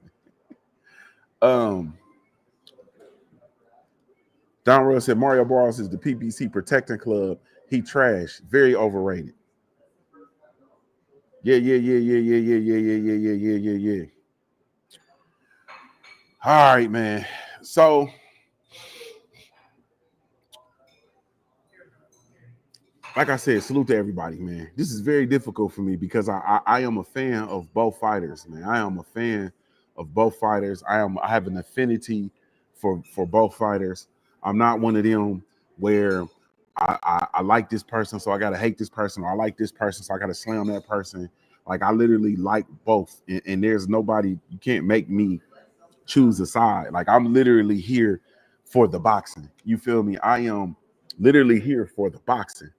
Don Royal said Mario Barrios is the PBC protecting club. He trash, very overrated. Yeah. All right, man. So like I said, salute to everybody, man. This is very difficult for me because I am a fan of both fighters, man. I am a fan of both fighters. I have an affinity for both fighters. I'm not one of them where I like this person, so I gotta hate this person, or I like this person, so I gotta slam that person. Like, I literally like both, and there's nobody, you can't make me choose a side. Like, I'm literally here for the boxing. You feel me? I am literally here for the boxing.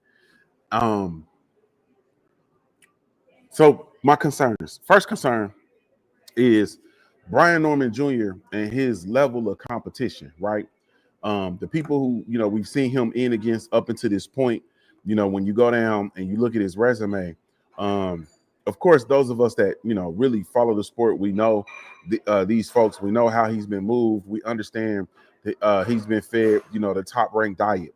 So my concerns. First concern is Brian Norman Jr. and his level of competition, right? The people who, we've seen him in against up until this point, when you go down and you look at his resume, of course, those of us that, really follow the sport, we know these folks, we know how he's been moved. We understand that he's been fed, the top ranked diet.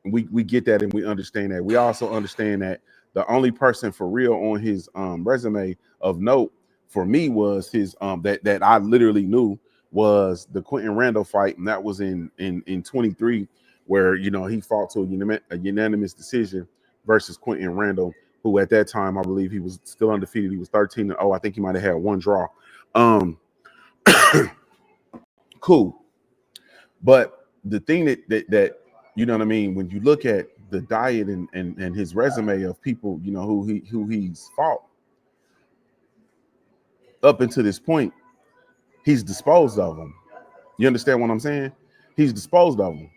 we get that and we understand that. We also understand that the only person for real on his resume of note for me was his that I literally knew was the Quentin Randall fight, and that was in 23, where he fought to a unanimous decision versus Quentin Randall, who at that time I believe he was still undefeated. He was 13-0. I think he might have had one draw. Cool. But the thing that you know what I mean, when you look at the diet and his resume of people, who he's fought up until this point, he's disposed of them. You understand what I'm saying? He's disposed of them.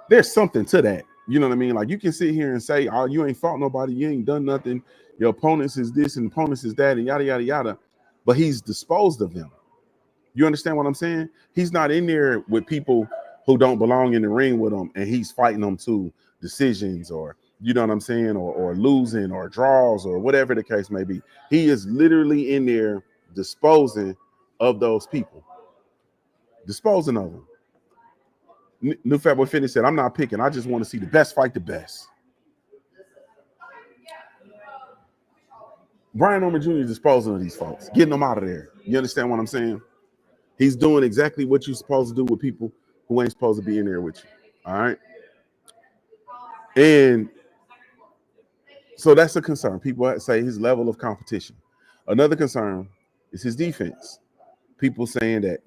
There's something to that. You know what I mean? Like, you can sit here and say, oh, you ain't fought nobody, you ain't done nothing, your opponents is this and opponents is that, and yada, yada, yada. But he's disposed of them. You understand what I'm saying? He's not in there with people who don't belong in the ring with him, and he's fighting them to decisions, or you know what I'm saying, or losing or draws or whatever the case may be. He is literally in there disposing of those people. Disposing of them. New Fat Boy Fitness said, I'm not picking. I just want to see the best fight the best. Brian Norman Jr. is disposing of these folks, getting them out of there. You understand what I'm saying? He's doing exactly what you're supposed to do with people who ain't supposed to be in there with you. All right. And so that's a concern. People say his level of competition. Another concern is his defense. People saying that,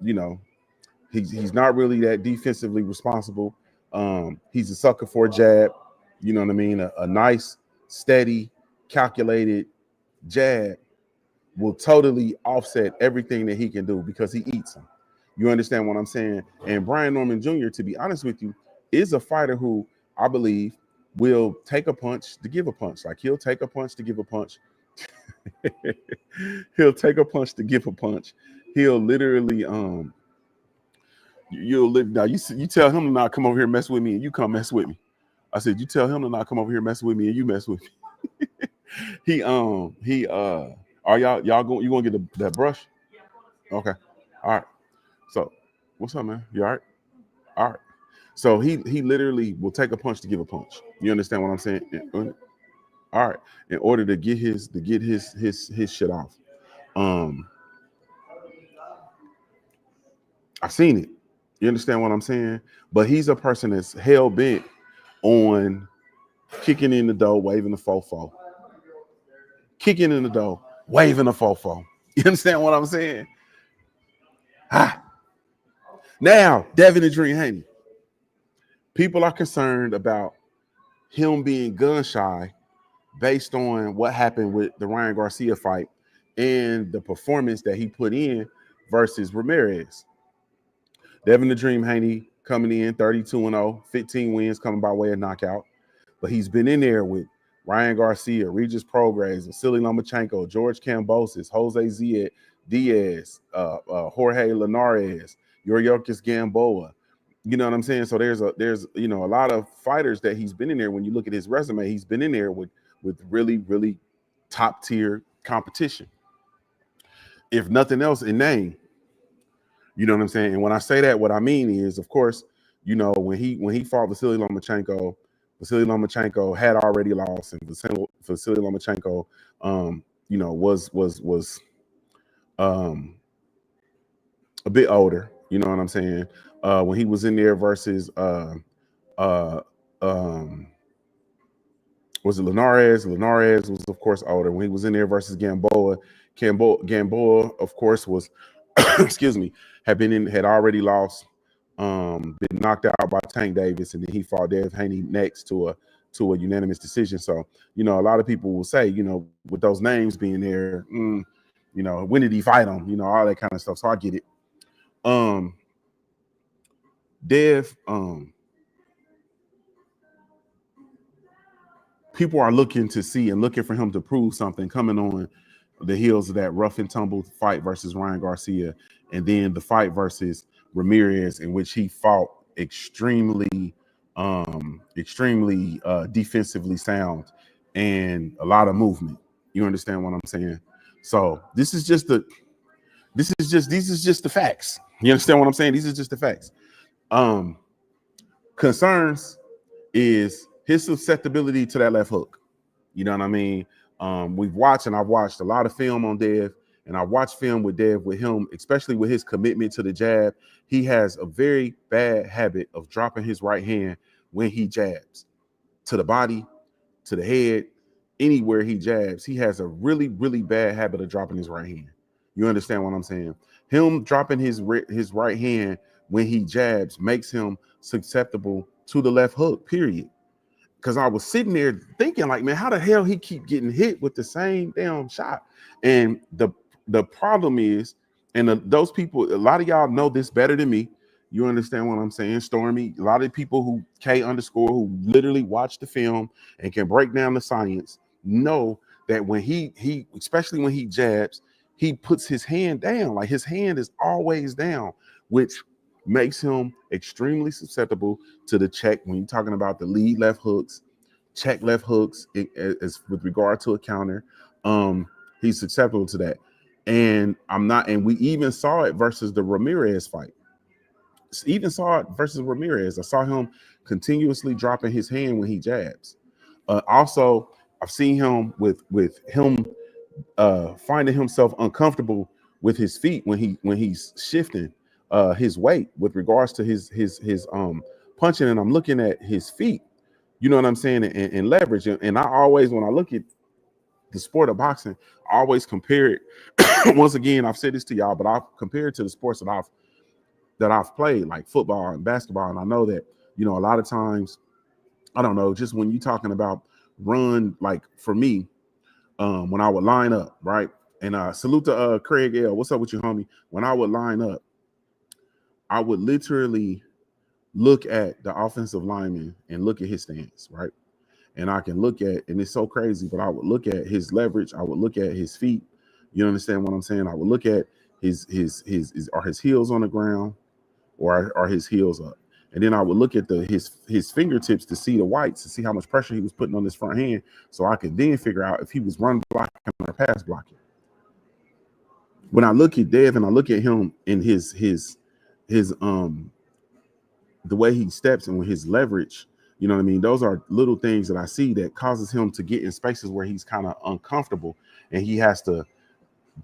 he's not really that defensively responsible. He's a sucker for a jab. You know what I mean? A nice, steady, calculated jab will totally offset everything that he can do because he eats them. You understand what I'm saying? And Brian Norman Jr., to be honest with you, is a fighter who I believe will take a punch to give a punch. Like, he'll take a punch to give a punch. He'll take a punch to give a punch. He'll literally you'll live now. You tell him to not come over here and mess with me, and you come mess with me. I said, you tell him to not come over here and mess with me, and you mess with me. Are y'all going? You gonna get that brush? Okay, all right. So, what's up, man? You all right? All right. So he literally will take a punch to give a punch. You understand what I'm saying? All right. In order to get his shit off. I've seen it. You understand what I'm saying? But he's a person that's hell bent on kicking in the door, waving the fofo. Kicking in the door, waving the fofo. You understand what I'm saying? Now, Devin and Dream Haney. People are concerned about him being gun shy based on what happened with the Ryan Garcia fight and the performance that he put in versus Ramirez. Devin the Dream Haney coming in 32-0, 15 wins coming by way of knockout. But he's been in there with Ryan Garcia, Regis Prograis, Vasily Lomachenko, George Kambosos, Jose Diaz, Jorge Linares, Yuriorkis Gamboa. You know what I'm saying? So there's a lot of fighters that he's been in there. When you look at his resume, he's been in there with really, really top tier competition. If nothing else, in name. You know what I'm saying? And when I say that, what I mean is, of course, when he fought Vasily Lomachenko had already lost, and Vasily Lomachenko, was a bit older. You know what I'm saying? When he was in there versus was it Linares? Linares was, of course, older. When he was in there versus Gamboa, of course, was excuse me, had already lost, been knocked out by Tank Davis, and then he fought Devin Haney next to a unanimous decision. So, a lot of people will say, with those names being there, when did he fight him? All that kind of stuff. So I get it. Dev, people are looking to see and looking for him to prove something coming on the heels of that rough and tumble fight versus Ryan Garcia, and then the fight versus Ramirez, in which he fought extremely defensively sound and a lot of movement. You understand what I'm saying? So these is just the facts. You understand what I'm saying? These are just the facts. Concerns is his susceptibility to that left hook. You know what I mean? I've watched a lot of film on Dev, and I watched film with Dev with him, especially with his commitment to the jab. He has a very bad habit of dropping his right hand when he jabs to the body, to the head, anywhere he jabs. He has a really, really bad habit of dropping his right hand. You understand what I'm saying? Him dropping his right hand when he jabs makes him susceptible to the left hook, period. Because I was sitting there thinking, like, man, how the hell he keep getting hit with the same damn shot? And the problem is, and those people, a lot of y'all know this better than me. You understand what I'm saying, Stormy? A lot of people who who literally watch the film and can break down the science know that when he especially when he jabs, he puts his hand down. Like, his hand is always down, which makes him extremely susceptible to the check. When you're talking about the lead left hooks, check left hooks, as with regard to a counter, he's susceptible to that. And we even saw it versus the Ramirez fight. Even saw it versus Ramirez. I saw him continuously dropping his hand when he jabs. Also, I've seen him with him finding himself uncomfortable with his feet when he's shifting his weight with regards to his punching. And I'm looking at his feet, you know what I'm saying, and leverage. And I always, when I look at the sport of boxing, I always compare it. Once again, I've said this to y'all, but I've compared it to the sports that I've played, like football and basketball. And I know that, you know, a lot of times, I don't know, just when you're talking about run, like for me, when I would line up, right? And salute to Craig L. What's up with you, homie? When I would line up, I would literally look at the offensive lineman and look at his stance, right? And I can look at, and it's so crazy, but I would look at his leverage. I would look at his feet. You understand what I'm saying? I would look at his are his heels on the ground, or are his heels up? And then I would look at his fingertips to see the whites, to see how much pressure he was putting on his front hand, so I could then figure out if he was run blocking or pass blocking. When I look at Dev and I look at him in his the way he steps and with his leverage, you know what I mean? Those are little things that I see that causes him to get in spaces where he's kind of uncomfortable, and he has to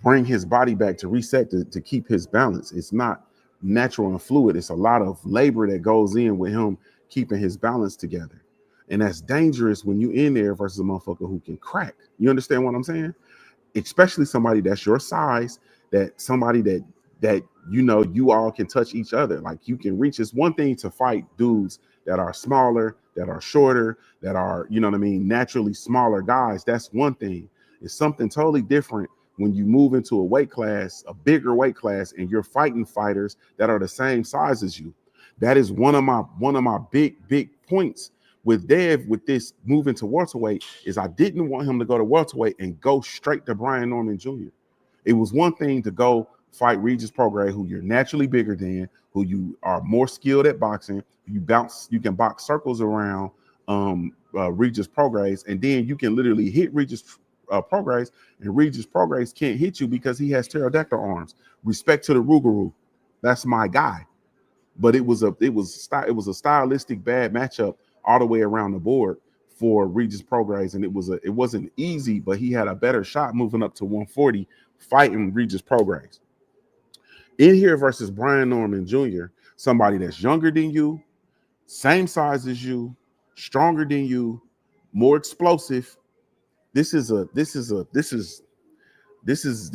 bring his body back to reset to keep his balance. It's not natural and fluid. It's a lot of labor that goes in with him keeping his balance together. And that's dangerous when you in there versus a motherfucker who can crack. You understand what I'm saying? Especially somebody that's your size, that somebody that you know, you all can touch each other. Like, you can reach. It's one thing to fight dudes that are smaller, that are shorter, that are, you know what I mean, naturally smaller guys. That's one thing. It's something totally different when you move into a weight class, a bigger weight class, and you're fighting fighters that are the same size as you. That is one of my big points with Dev, with this moving to welterweight, is I didn't want him to go to welterweight and go straight to Brian Norman Jr. It was one thing to go fight Regis Prograis, who you're naturally bigger than, who you are more skilled at boxing. You can box circles around Regis Prograis, and then you can literally hit Regis Prograis, and Regis Prograis can't hit you because he has pterodactyl arms. Respect to the Rougarou, that's my guy. But it was a stylistic bad matchup all the way around the board for Regis Prograis, and it wasn't easy, but he had a better shot moving up to 140 fighting Regis Prograis. In here versus Brian Norman Jr., somebody that's younger than you, same size as you, stronger than you, more explosive. This is a lot. This is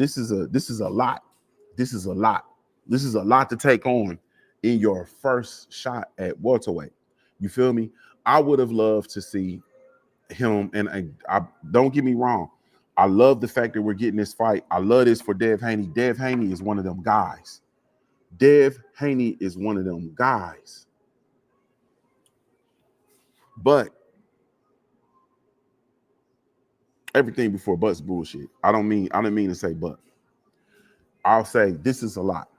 a lot to take on in your first shot at welterweight. You feel me? I would have loved to see him, and I don't get me wrong, I love the fact that we're getting this fight. I love this for Dev Haney. Dev Haney is one of them guys. Dev Haney is one of them guys. But everything before but's bullshit. I don't mean to say but. I'll say this is a lot.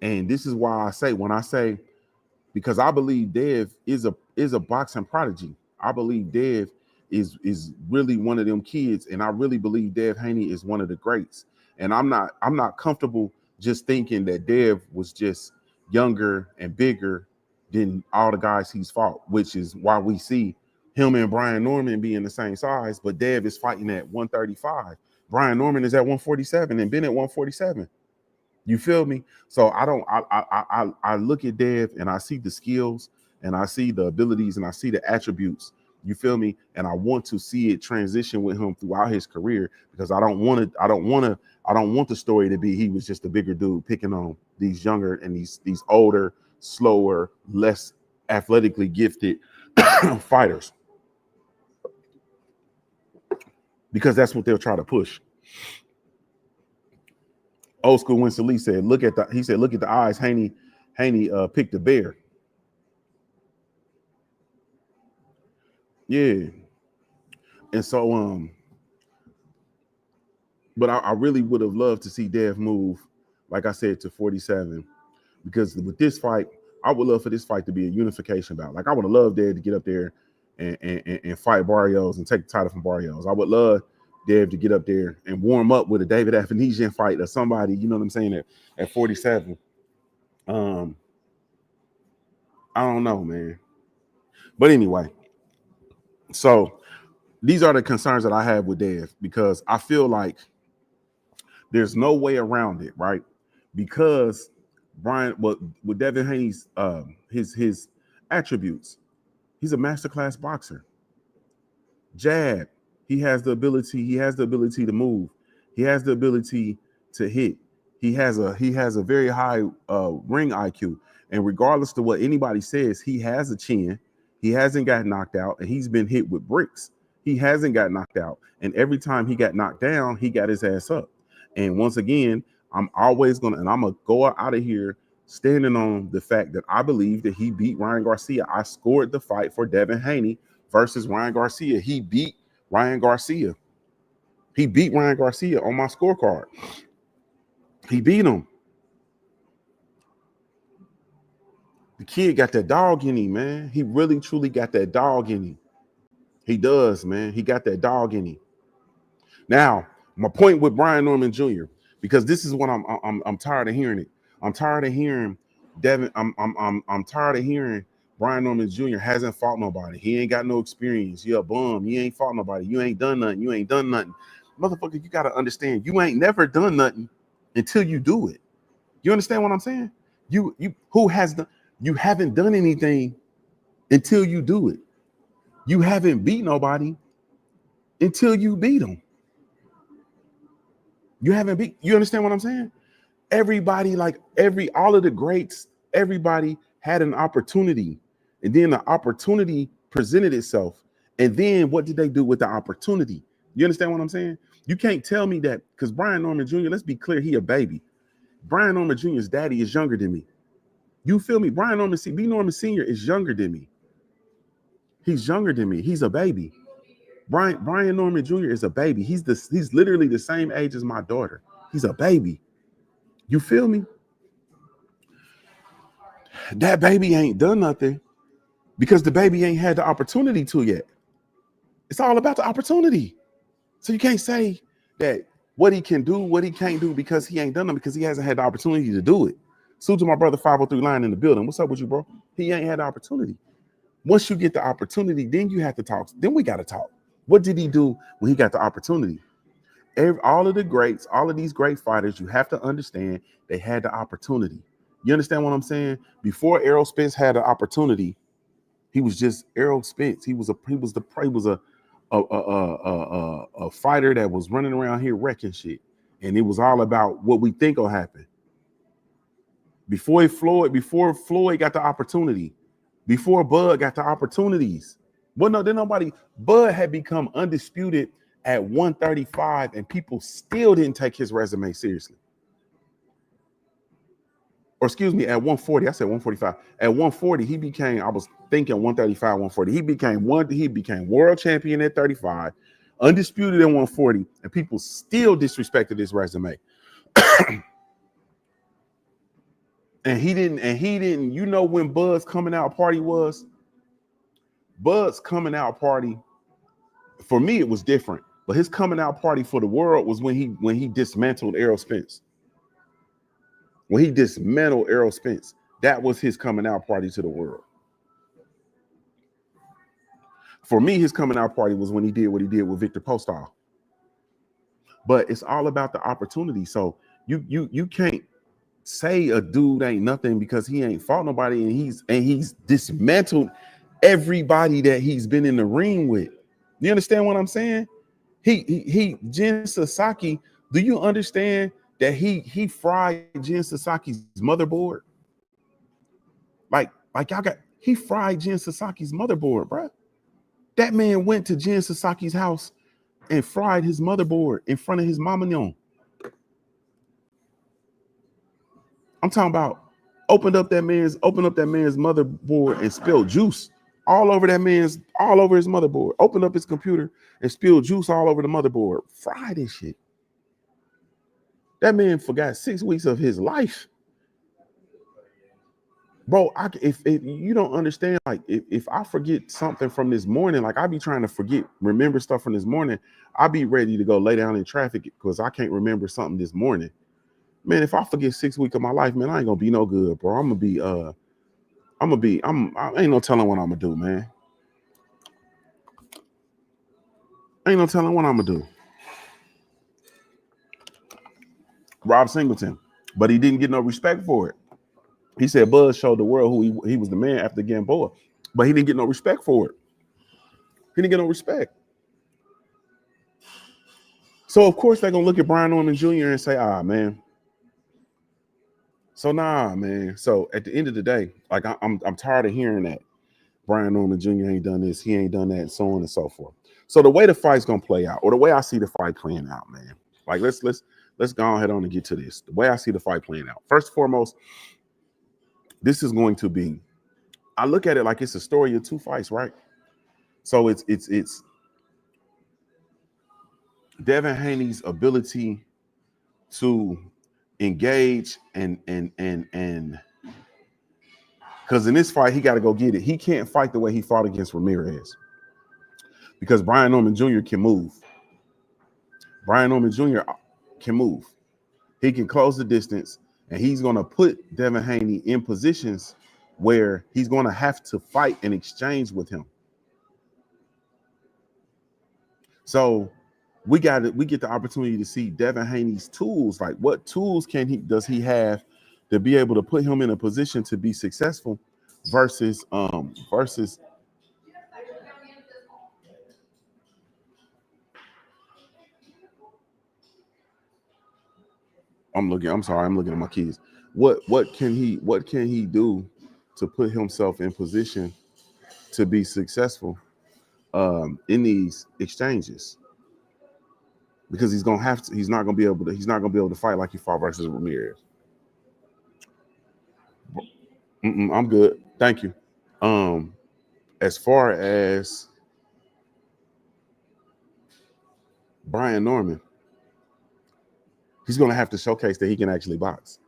And this is why I say, when I say, because I believe Dev is a boxing prodigy. I believe Dev is really one of them kids, and I really believe Dev Haney is one of the greats. And I'm not comfortable just thinking that Dev was just younger and bigger than all the guys he's fought, which is why we see him and Brian Norman being the same size, but Dev is fighting at 135. Brian Norman is at 147 and been at 147. You feel me? So I look at Dev and I see the skills and I see the abilities and I see the attributes. You feel me? And I want to see it transition with him throughout his career, because I don't want the story to be he was just a bigger dude picking on these younger and these older, slower, less athletically gifted fighters, because that's what they'll try to push. Old school Winston Lee said, look at the eyes. Haney picked a bear. Yeah. And so but I really would have loved to see Dev move, like I said, to 47, because with this fight, I would love for this fight to be a unification bout. Like, I would have loved Dev to get up there and fight Barrios and take the title from Barrios. I would love Dev to get up there and warm up with a David Afanesian fight or somebody, you know what I'm saying, at 47. I don't know, man. But anyway, so these are the concerns that I have with Dev, because I feel like there's no way around it, right? Because with Devin Haney's his attributes, he's a masterclass boxer. Jab, he has the ability to move. He has the ability to hit. He has a very high ring IQ. And regardless of what anybody says, he has a chin. He hasn't got knocked out, and he's been hit with bricks. He hasn't got knocked out. And every time he got knocked down, he got his ass up. And once again, I'm going to go out of here standing on the fact that I believe that he beat Ryan Garcia. I scored the fight for Devin Haney versus Ryan Garcia. He beat Ryan Garcia. He beat Ryan Garcia on my scorecard. He beat him. The kid got that dog in him, man. He really, truly got that dog in him. He does, man. He got that dog in him. Now, my point with Brian Norman Jr., because this is what I'm tired of hearing it. I'm tired of hearing Devin. I'm tired of hearing Brian Norman Jr. hasn't fought nobody. He ain't got no experience. You a bum. You ain't fought nobody. You ain't done nothing. You ain't done nothing. Motherfucker, you gotta understand, you ain't never done nothing until you do it. You understand what I'm saying? You haven't done anything until you do it. You haven't beat nobody until you beat them. You understand what I'm saying? Everybody, all of the greats, everybody had an opportunity. And then the opportunity presented itself. And then what did they do with the opportunity? You understand what I'm saying? You can't tell me that, because Brian Norman Jr., let's be clear, he a baby. Brian Norman Jr.'s daddy is younger than me. You feel me? B. Norman Sr. is younger than me. He's younger than me. He's a baby. Brian Norman Jr. is a baby. He's literally the same age as my daughter. He's a baby. You feel me? That baby ain't done nothing because the baby ain't had the opportunity to yet. It's all about the opportunity. So you can't say that what he can do, what he can't do, because he ain't done it, because he hasn't had the opportunity to do it. Salute to my brother 503 Line in the building. What's up with you, bro? He ain't had the opportunity. Once you get the opportunity, then you have to talk. Then we got to talk. What did he do when he got the opportunity? All of the greats, all of these great fighters, you have to understand they had the opportunity. You understand what I'm saying? Before Errol Spence had the opportunity, he was just Errol Spence. He was a fighter that was running around here wrecking shit, and it was all about what we think will happen. Before Floyd got the opportunity, before Bud got the opportunities. Well, no, then nobody. Bud had become undisputed at 135, and people still didn't take his resume seriously. Or excuse me, at 140, I said 145. At 140, he became, I was thinking 135, 140. He became world champion at 35, undisputed at 140, and people still disrespected his resume. And he didn't, you know when Bud's coming out party was? Bud's coming out party, for me, it was different. But his coming out party for the world was when he dismantled Errol Spence. When he dismantled Errol Spence. That was his coming out party to the world. For me, his coming out party was when he did what he did with Victor Postol. But it's all about the opportunity. So you can't say a dude ain't nothing because he ain't fought nobody, and he's dismantled everybody that he's been in the ring with. You understand what I'm saying? He Jin Sasaki, do you understand that he fried Jin Sasaki's motherboard? Like y'all he fried Jin Sasaki's motherboard, bro. That man went to Jin Sasaki's house and fried his motherboard in front of his mama. I'm talking about opened up that man's motherboard and spilled juice all over his motherboard. Opened up his computer and spilled juice all over the motherboard. Fried this shit. That man forgot 6 weeks of his life. Bro, if you don't understand, like if I forget something from this morning, like I be trying to remember stuff from this morning, I be ready to go lay down in traffic because I can't remember something this morning. Man, if I forget 6 weeks of my life, man, I ain't gonna be no good, bro. I ain't no telling what I'm gonna do, man. Ain't no telling what I'm gonna do. Rob Singleton, but he didn't get no respect for it. He said Buzz showed the world who he was the man after Gamboa, but he didn't get no respect for it. He didn't get no respect. So of course they're gonna look at Brian Norman Jr. and say, man. So nah, man. So at the end of the day, like I'm tired of hearing that Brian Norman Jr. ain't done this, he ain't done that, and so on and so forth. So the way the fight's gonna play out, or the way I see the fight playing out, man. Like let's go ahead on and get to this. The way I see the fight playing out. First and foremost, this is going to be, I look at it like it's a story of two fights, right? So it's Devin Haney's ability to engage and because in this fight he got to go get it. He can't fight the way he fought against Ramirez because Brian Norman Jr. can move. Brian Norman Jr. can move. He can close the distance, and he's going to put Devin Haney in positions where he's going to have to fight and exchange with him. So we get the opportunity to see Devin Haney's tools. Like what tools does he have to be able to put him in a position to be successful versus I'm looking at my kids. What can he do to put himself in position to be successful in these exchanges? Because he's not gonna be able to fight like he fought versus Ramirez. I'm good, thank you. As far as Brian Norman, he's gonna have to showcase that he can actually box.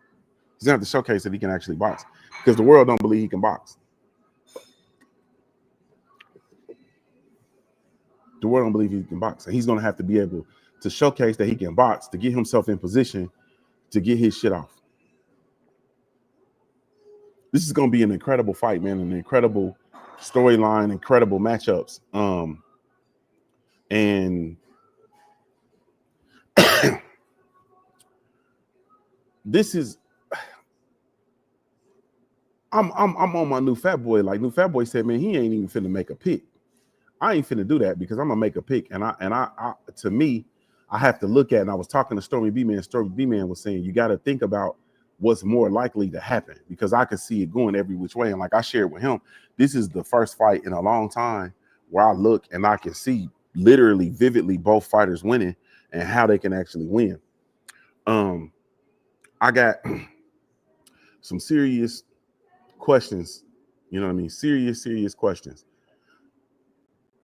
He's gonna have to showcase that he can actually box because the world don't believe he can box. The world don't believe he can box, and he's gonna have to be able to showcase that he can box to get himself in position to get his shit off. This is gonna be an incredible fight, man, an incredible storyline, incredible matchups. And this is I'm on my new Fat Boy. Like new Fat Boy said, man, he ain't even finna make a pick. I ain't finna do that because I'm gonna make a pick. And I to me, I have to look at, and I was talking to Stormy B Man. Stormy B Man was saying you got to think about what's more likely to happen because I could see it going every which way. And like I shared with him, this is the first fight in a long time where I look and I can see literally vividly both fighters winning and how they can actually win. I got some serious questions, you know what I mean? Serious questions.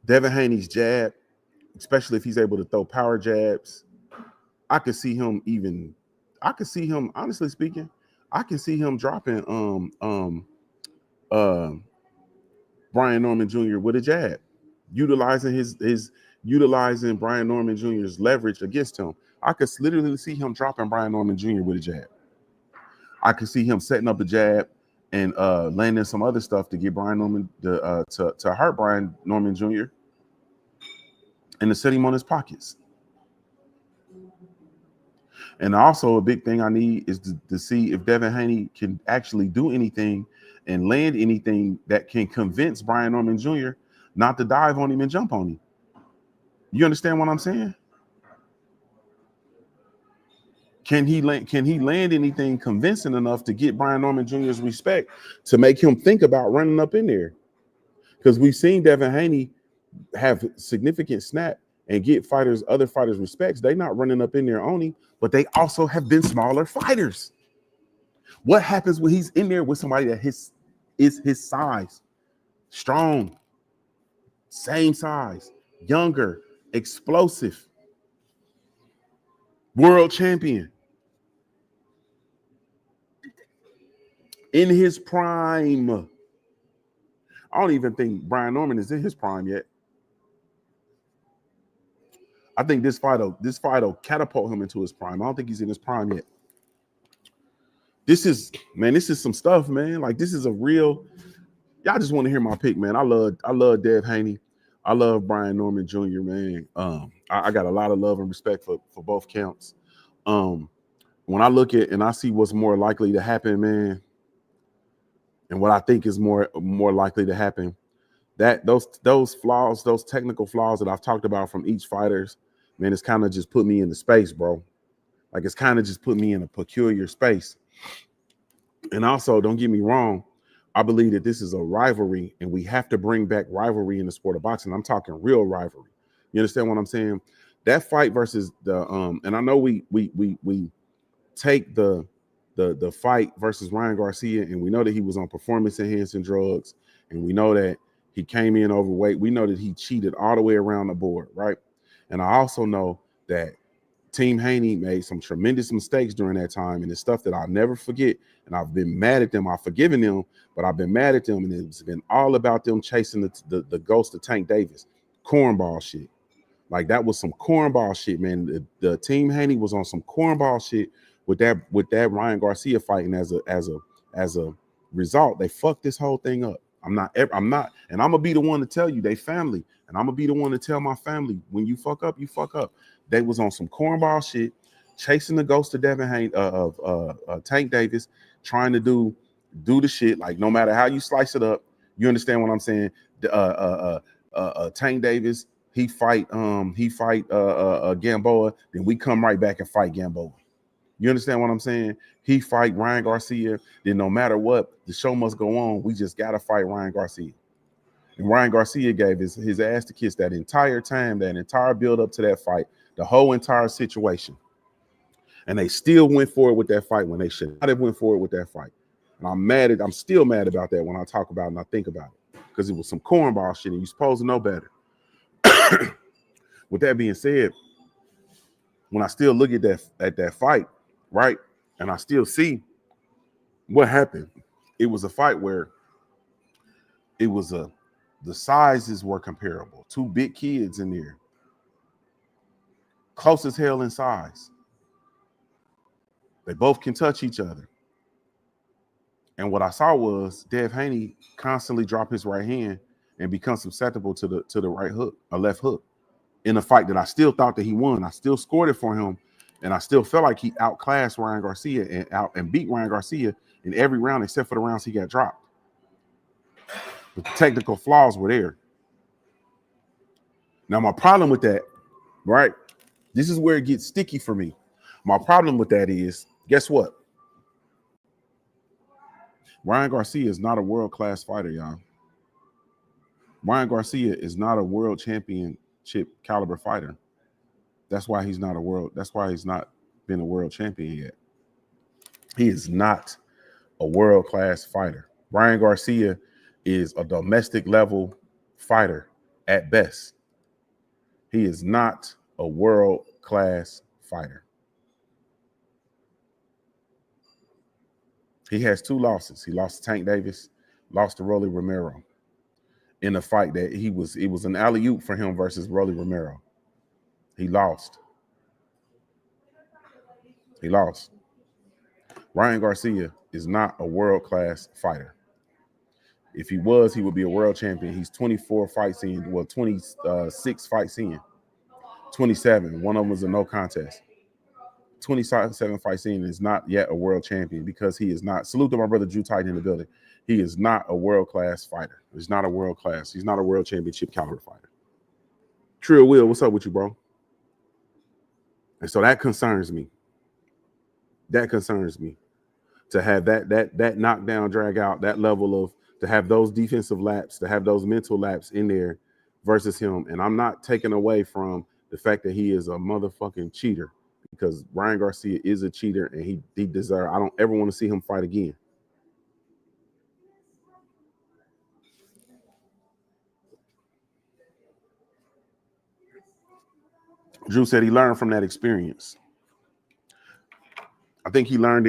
Devin Haney's jab, especially if he's able to throw power jabs, I could see him, honestly speaking, I can see him dropping Brian Norman Jr. with a jab, utilizing Brian Norman Jr.'s leverage against him. I could literally see him dropping Brian Norman Jr. with a jab. I could see him setting up a jab and landing some other stuff to get Brian Norman to hurt Brian Norman Jr. and to set him on his pockets. And also a big thing I need is to see if Devin Haney can actually do anything and land anything that can convince Brian Norman Jr. not to dive on him and jump on him. You understand what I'm saying? Can he land anything convincing enough to get Brian Norman Jr.'s respect to make him think about running up in there? Because we've seen Devin Haney have significant snap and get other fighters respects. They're not running up in there on him, but they also have been smaller fighters. What happens when he's in there with somebody that is his size, strong, same size, younger, explosive, world champion, in his prime? I don't even think Brian Norman is in his prime yet. I think this fight will catapult him into his prime. I don't think he's in his prime yet. This is some stuff, man. Like, this is a real. Y'all just want to hear my pick, man. I love Dev Haney. I love Brian Norman Jr., man. I got a lot of love and respect for both counts. When I look at and I see what's more likely to happen, man, and what I think is more likely to happen, that those flaws, those technical flaws that I've talked about from each fighters, man, it's kind of just put me in the space, bro. Like, it's kind of just put me in a peculiar space. And also, don't get me wrong, I believe that this is a rivalry, and we have to bring back rivalry in the sport of boxing. I'm talking real rivalry. You understand what I'm saying? That fight versus the and I know we take the fight versus Ryan Garcia, and we know that he was on performance enhancing drugs, and we know that he came in overweight. We know that he cheated all the way around the board, right? And I also know that Team Haney made some tremendous mistakes during that time, and it's stuff that I'll never forget. And I've been mad at them. I've forgiven them, but I've been mad at them, and it's been all about them chasing the ghost of Tank Davis. Cornball shit. Like, that was some cornball shit, man. The Team Haney was on some cornball shit with that Ryan Garcia fight, and as a result, they fucked this whole thing up. I'm not, and I'm gonna be the one to tell you they family, and I'm gonna be the one to tell my family, when you fuck up, you fuck up. They was on some cornball shit, chasing the ghost of Devin Haney, Tank Davis, trying to do the shit. Like, no matter how you slice it up, you understand what I'm saying? Tank Davis, he fight Gamboa, then we come right back and fight Gamboa. You understand what I'm saying? He fight Ryan Garcia, then no matter what, the show must go on. We just gotta fight Ryan Garcia. And Ryan Garcia gave his ass to kiss that entire time, that entire build up to that fight, the whole entire situation. And they still went forward with that fight when they should not have went forward with that fight. And I'm still mad about that when I talk about it and I think about it, because it was some cornball shit, and you're supposed to know better. With that being said, when I still look at that fight, right, and I still see what happened, it was a fight where the sizes were comparable. Two big kids in there, close as hell in size. They both can touch each other. And what I saw was Dev Haney constantly drop his right hand and become susceptible to the right hook, a left hook, in a fight that I still thought that he won. I still scored it for him, and I still felt like he outclassed Ryan Garcia and beat Ryan Garcia in every round except for the rounds he got dropped. But the technical flaws were there. Now, my problem with that, right? This is where it gets sticky for me. My problem with that is, guess what? Ryan Garcia is not a world-class fighter, y'all. Ryan Garcia is not a world championship caliber fighter. That's why he's not been a world champion yet. He is not a world-class fighter. Ryan Garcia is a domestic level fighter at best. He is not a world-class fighter. He has 2 losses. He lost to Tank Davis, lost to Rolly Romero in a fight that it was an alley-oop for him versus Rolly Romero. He lost. Ryan Garcia is not a world-class fighter. If he was, he would be a world champion. He's 24 fights in, well, 26 fights in, 27. One of them was a no contest. 27 fights in is not yet a world champion because he is not. Salute to my brother Drew Titan in the building. He is not a world-class fighter. He's not a world-class. He's not a world championship caliber fighter. Trill Will, what's up with you, bro? And so that concerns me. That concerns me. To have that knockdown, drag out, that level of, to have those defensive laps, to have those mental laps in there versus him. And I'm not taking away from the fact that he is a motherfucking cheater, because Ryan Garcia is a cheater and he deserves, I don't ever want to see him fight again. Drew said he learned from that experience. I think he learned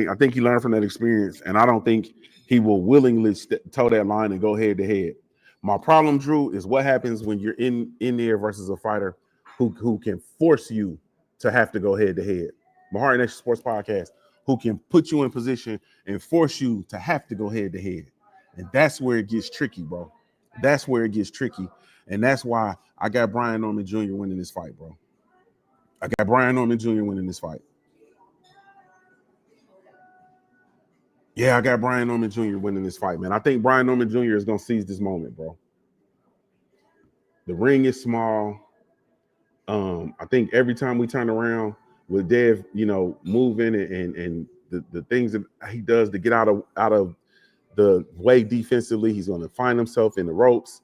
from that experience, and I don't think he will willingly toe that line and go head to head. My problem, Drew, is what happens when you're in there versus a fighter who can force you to have to go head to head. Mahari Nation Sports Podcast, who can put you in position and force you to have to go head to head. And that's where it gets tricky, bro. That's where it gets tricky. And that's why I got Brian Norman Jr. winning this fight, bro. I got Brian Norman Jr. winning this fight. Yeah, I got Brian Norman Jr. winning this fight, man. I think Brian Norman Jr. is going to seize this moment, bro. The ring is small. I think every time we turn around with Dev, moving and the things that he does to get out of the way defensively, he's going to find himself in the ropes.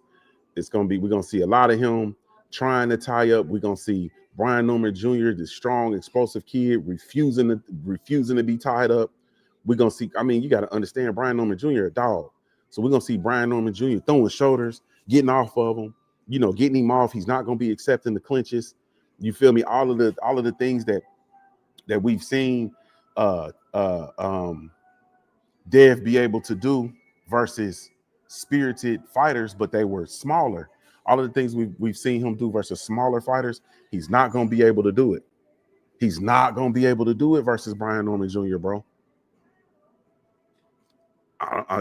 We're going to see a lot of him trying to tie up. We're going to see Brian Norman Jr., the strong, explosive kid, refusing to be tied up. We're going to see, you got to understand, Brian Norman Jr., a dog. So we're going to see Brian Norman Jr. throwing shoulders, getting off of him, getting him off. He's not going to be accepting the clinches. You feel me? All of the things that we've seen Dev be able to do versus spirited fighters, but they were smaller. All of the things we've seen him do versus smaller fighters, he's not going to be able to do it. He's not going to be able to do it versus Brian Norman Jr., bro.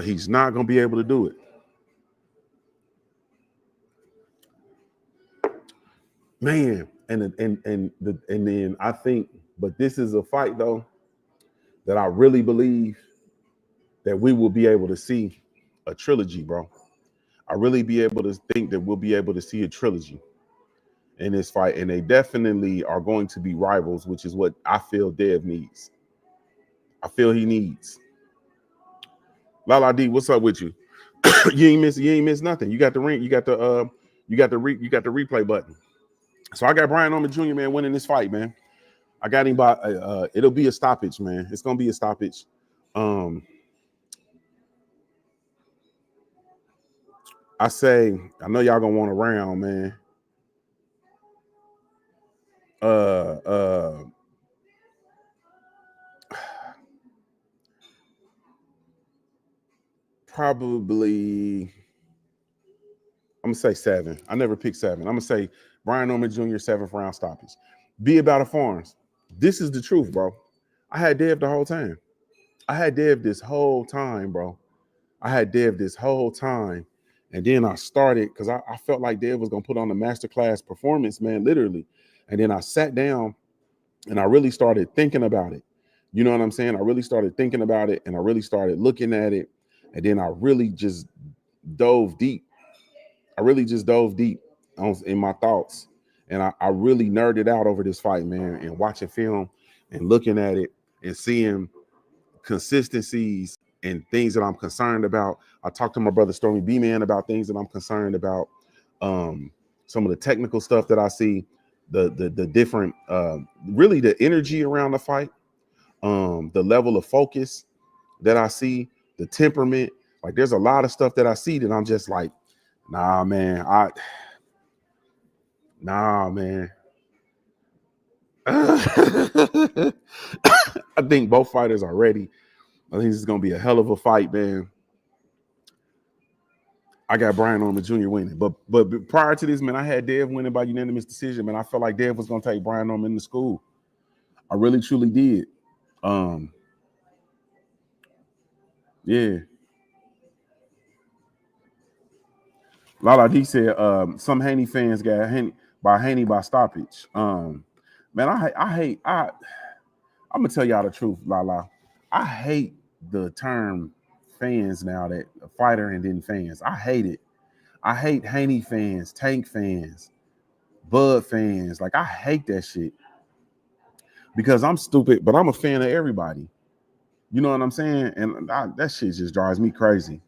He's not going to be able to do it. Man, and then I think, but this is a fight though that I really believe that we will be able to see a trilogy, bro. I really be able to think that we'll be able to see a trilogy in this fight, and they definitely are going to be rivals, which is what I feel Dev needs. I feel he needs. Lala D, what's up with you? you ain't miss nothing. You got the ring. You got the replay button. So I got Brian Norman Jr., man, winning this fight, man. I got him by it'll be a stoppage, man. It's gonna be a stoppage. I know y'all gonna want a round, man. Probably I'm gonna say 7. I never picked 7. I'm gonna say Brian Norman Jr. 7th round stoppage. Be About a Farms. This is the truth, bro. I had Dev the whole time. I had Dev this whole time, bro. And then I started because I felt like Dev was gonna put on a masterclass performance, man, literally. And then I sat down and I really started thinking about it. You know what I'm saying? I really started thinking about it and I really started looking at it. And then I really just dove deep. In my thoughts. And I really nerded out over this fight, man, and watching film and looking at it and seeing consistencies and things that I'm concerned about. I talked to my brother Stormy B-Man about things that I'm concerned about. Some of the technical stuff that I see, the different, really the energy around the fight, the level of focus that I see, the temperament. Like there's a lot of stuff that I see that I'm just like, nah, man. I think both fighters are ready. I think this is gonna be a hell of a fight, man. I got Brian Norman Jr. winning, but prior to this, man, I had Dev winning by unanimous decision, man. I felt like Dev was gonna take Brian Norman to school. I really truly did. Yeah. Lala D said, some Haney fans got Haney by stoppage. Man, I'm gonna tell y'all the truth, Lala. I hate the term fans now, that fighter and then fans. I hate it. I hate Haney fans, Tank fans, Bud fans. Like, I hate that shit because I'm stupid, but I'm a fan of everybody. You know what I'm saying? And that shit just drives me crazy.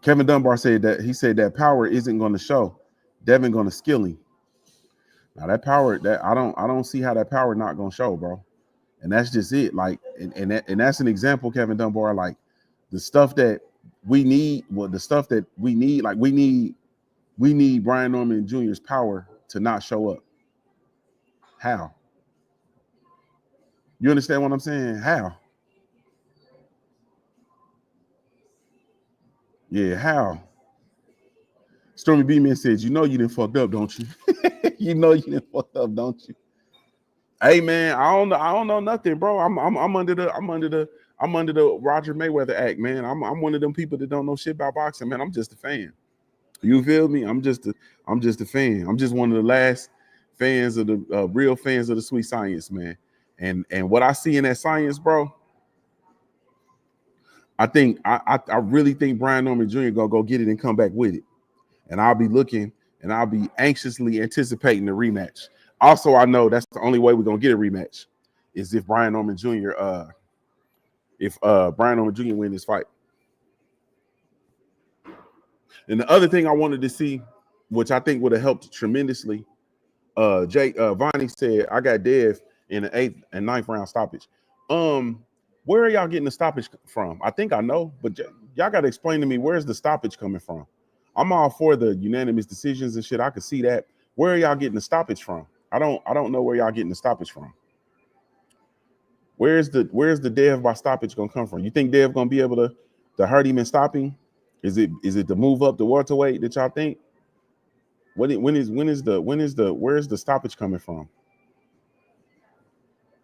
Kevin Dunbar said that power isn't going to show. Devin going to skill him. Now that power, that I don't see how that power not going to show, bro. And that's just it. Like, and that's an example, Kevin Dunbar. Like, the stuff that we need, like we need Brian Norman Jr.'s power to not show up. How? You understand what I'm saying? How? Yeah, how? Stormy B-Man says, you know you didn't fucked up, don't you? You know you didn't fucked up, don't you? Hey man, I don't know nothing, bro. I'm under the Roger Mayweather Act, man. I'm one of them people that don't know shit about boxing, man. I'm just a fan. You feel me? I'm just a fan. I'm just one of the last fans of the real fans of the sweet science, man. And what I see in that science, bro, I really think Brian Norman Jr. gonna go get it and come back with it. And I'll be looking and I'll be anxiously anticipating the rematch. Also, I know that's the only way we're gonna get a rematch is if Brian Norman Jr. Brian Norman Jr. win this fight. And the other thing I wanted to see, which I think would have helped tremendously, Vonnie said, I got Dev in the 8th and 9th round stoppage. Where are y'all getting the stoppage from? I think I know, but y'all got to explain to me, where's the stoppage coming from? I'm all for the unanimous decisions and shit. I could see that. Where are y'all getting the stoppage from? I don't know where y'all getting the stoppage from. Where's the Dev by stoppage gonna come from? You think Dev gonna be able to hurt him and stop him? Is it to move up the welterweight that y'all think? Where's the stoppage coming from?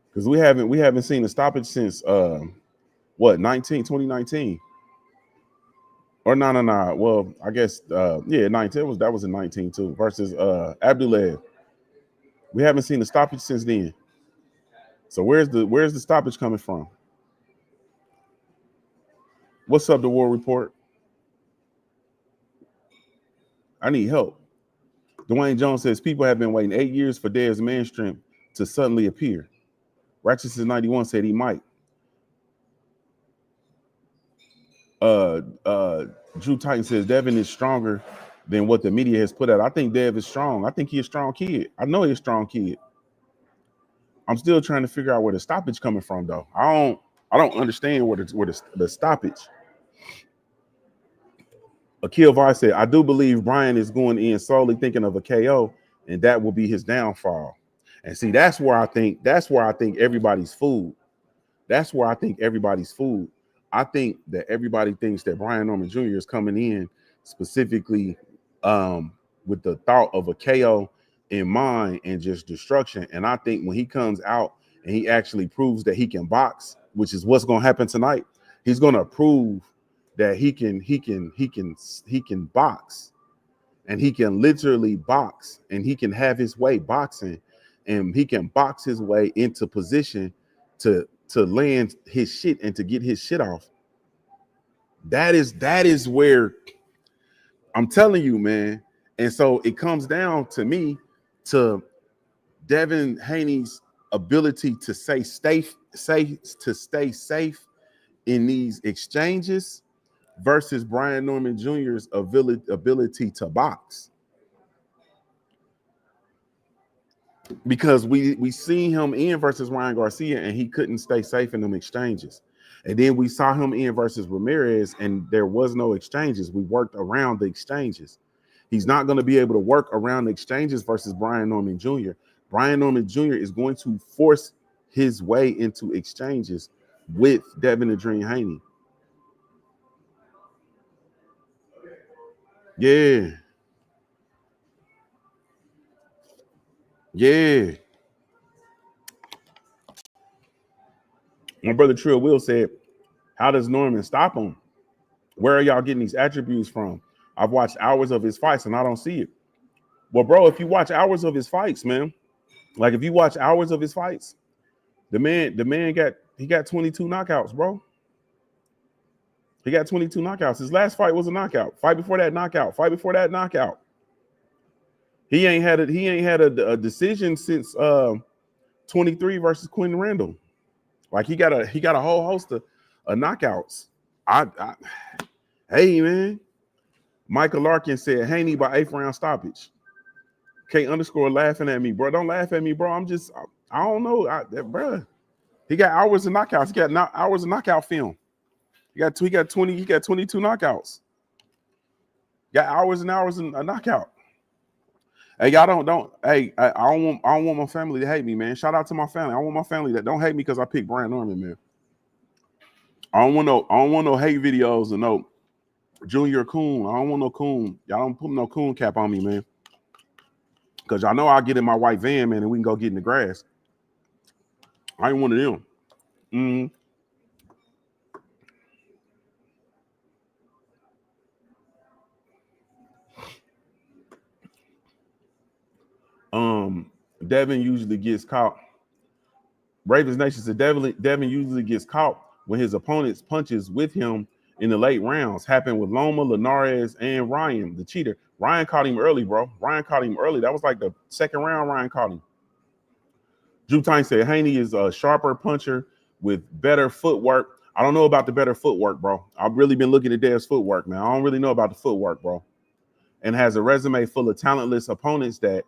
Because we haven't seen a stoppage since 2019. Or no. Well, I guess 19 that was in 19 too, versus Abdulayev. We haven't seen a stoppage since then. So where's the stoppage coming from? What's up, the War Report? I need help. Dwayne Jones says people have been waiting 8 years for Dev's man strength to suddenly appear. Righteousness 91 said he might. Drew Titan says Devin is stronger than what the media has put out. I think Dev is strong. I think he's a strong kid. I know he's a strong kid. I'm still trying to figure out where the stoppage coming from, though. I don't understand where the stoppage. Akil Var said, I do believe Brian is going in solely thinking of a KO, and that will be his downfall. And see, that's where I think everybody's fooled. That's where I think everybody's fooled. I think that everybody thinks that Brian Norman Jr. is coming in specifically with the thought of a KO in mind and just destruction. And I think when he comes out and he actually proves that he can box, which is what's going to happen tonight, he's going to prove that he can box, and he can literally box, and he can have his way boxing, and he can box his way into position to land his shit and to get his shit off. That is where I'm telling you, man. And so it comes down to me to Devin Haney's ability to stay safe in these exchanges versus Brian Norman Jr.'s ability to box. Because we seen him in versus Ryan Garcia and he couldn't stay safe in them exchanges. And then we saw him in versus Ramirez and there was no exchanges. We worked around the exchanges. He's not going to be able to work around the exchanges versus Brian Norman Jr. Brian Norman Jr. is going to force his way into exchanges with Devin the Dream Haney. Yeah. My brother Trill Will said, how does Norman stop him? Where are y'all getting these attributes from? I've watched hours of his fights and I don't see it. Well, bro, if you watch hours of his fights, man, like if you watch hours of his fights, the man got 22 knockouts, bro. He got 22 knockouts. His last fight was a knockout. Fight before that, knockout. Fight before that, knockout. He ain't had a decision since 23 versus Quentin Randall. Like he got a whole host of knockouts. Hey man, Michael Larkin said Haney by 8th round stoppage. K underscore laughing at me, bro. Don't laugh at me, bro. I don't know, bro. He got hours of knockouts. He got hours of knockout film. He got 22 knockouts. Got hours and hours in a knockout. Hey, y'all don't. Hey, I don't want my family to hate me, man. Shout out to my family. I want my family that don't hate me because I picked Brian Norman, man. I don't want no hate videos or no Junior Coon. I don't want no Coon. Y'all don't put no Coon cap on me, man. Because y'all know I'll get in my white van, man, and we can go get in the grass. I ain't one of them. Devin usually gets caught. Ravens Nation said Devin usually gets caught when his opponents punches with him in the late rounds. Happened with Loma, Linares, and Ryan, the cheater. Ryan caught him early, bro. Ryan caught him early. That was like the second round Ryan caught him. Drew Tyne said Haney is a sharper puncher with better footwork. I don't know about the better footwork, bro. I've really been looking at Dev's footwork, man. I don't really know about the footwork, bro. And has a resume full of talentless opponents that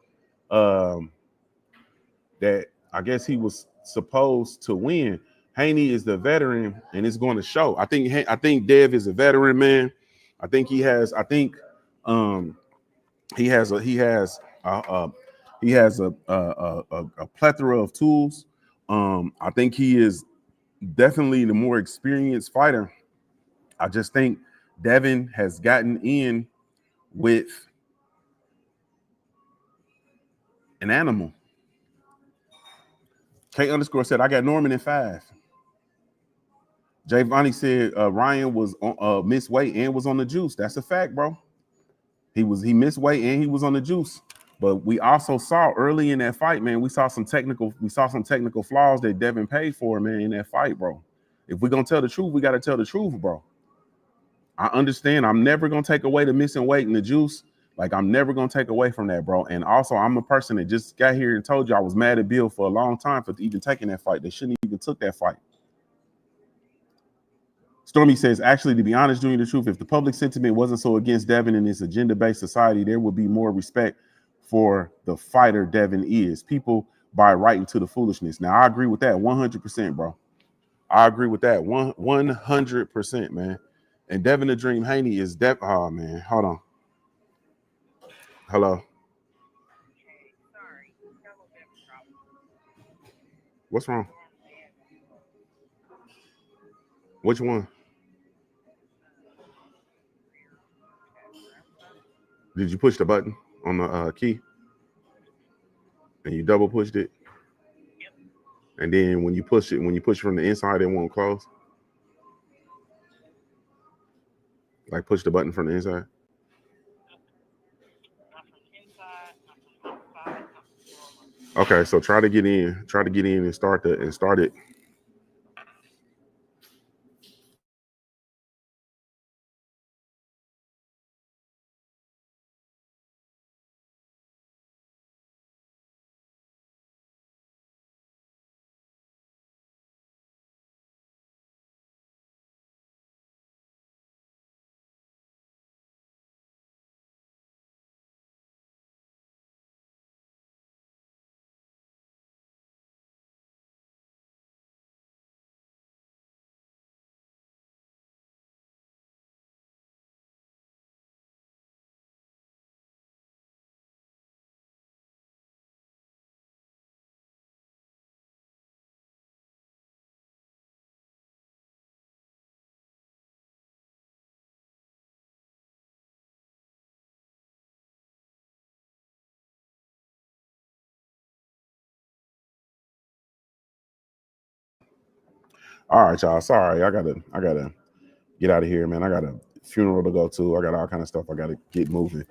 I guess he was supposed to win. Haney is the veteran, and it's going to show. I think Dev is a veteran, man. I think he has a plethora of tools. I think he is definitely the more experienced fighter. I just think Devin has gotten in with an animal. K underscore said, I got Norman in 5. Jay Vonnie said Ryan was missed weight and was on the juice. That's a fact, bro. He missed weight and he was on the juice. But we also saw early in that fight, man, we saw some technical flaws that Devin paid for, man, in that fight, bro. If we're gonna tell the truth, we gotta tell the truth, bro. I understand. I'm never gonna take away the missing weight and the juice. Like, I'm never gonna take away from that, bro. And also, I'm a person that just got here and told you I was mad at Bill for a long time for even taking that fight. They shouldn't even took that fight. Stormy says, actually, to be honest, JuniorTheTruth, if the public sentiment wasn't so against Devin in this agenda-based society, there would be more respect for the fighter Devin is. People buy right into the foolishness. Now, I agree with that 100%, bro. I agree with that 100%, man. And Devin the Dream Haney is oh, man. Hold on. Hello. What's wrong? Which one? Did you push the button on the key? And you double pushed it? Yep. And then when you push it from the inside, it won't close? Like push the button from the inside? Okay, so try to get in and start it. All right, y'all. Sorry, I gotta get out of here, man. I got a funeral to go to. I got all kind of stuff I gotta get moving.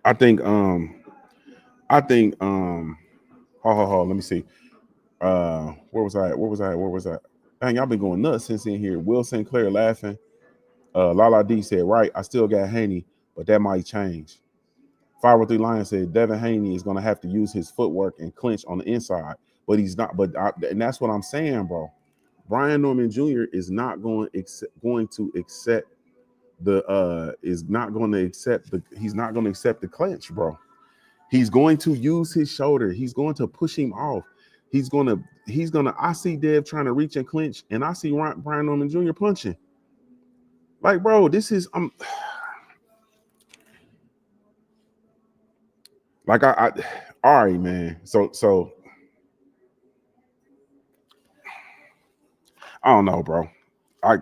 I think let me see. Where was I? Dang, y'all been going nuts since in here. Will Sinclair laughing. Lala D said, right, I still got Haney, but that might change. 503 Lion said Devin Haney is gonna have to use his footwork and clinch on the inside, but he's not. And that's what I'm saying, bro. Brian Norman Jr. is not going to accept he's not going to accept the clinch, bro. He's going to use his shoulder. He's going to push him off. He's gonna. I see Dev trying to reach and clinch, and I see Brian Norman Jr. punching. Like, bro, this is like I all right, man. So I don't know, bro. I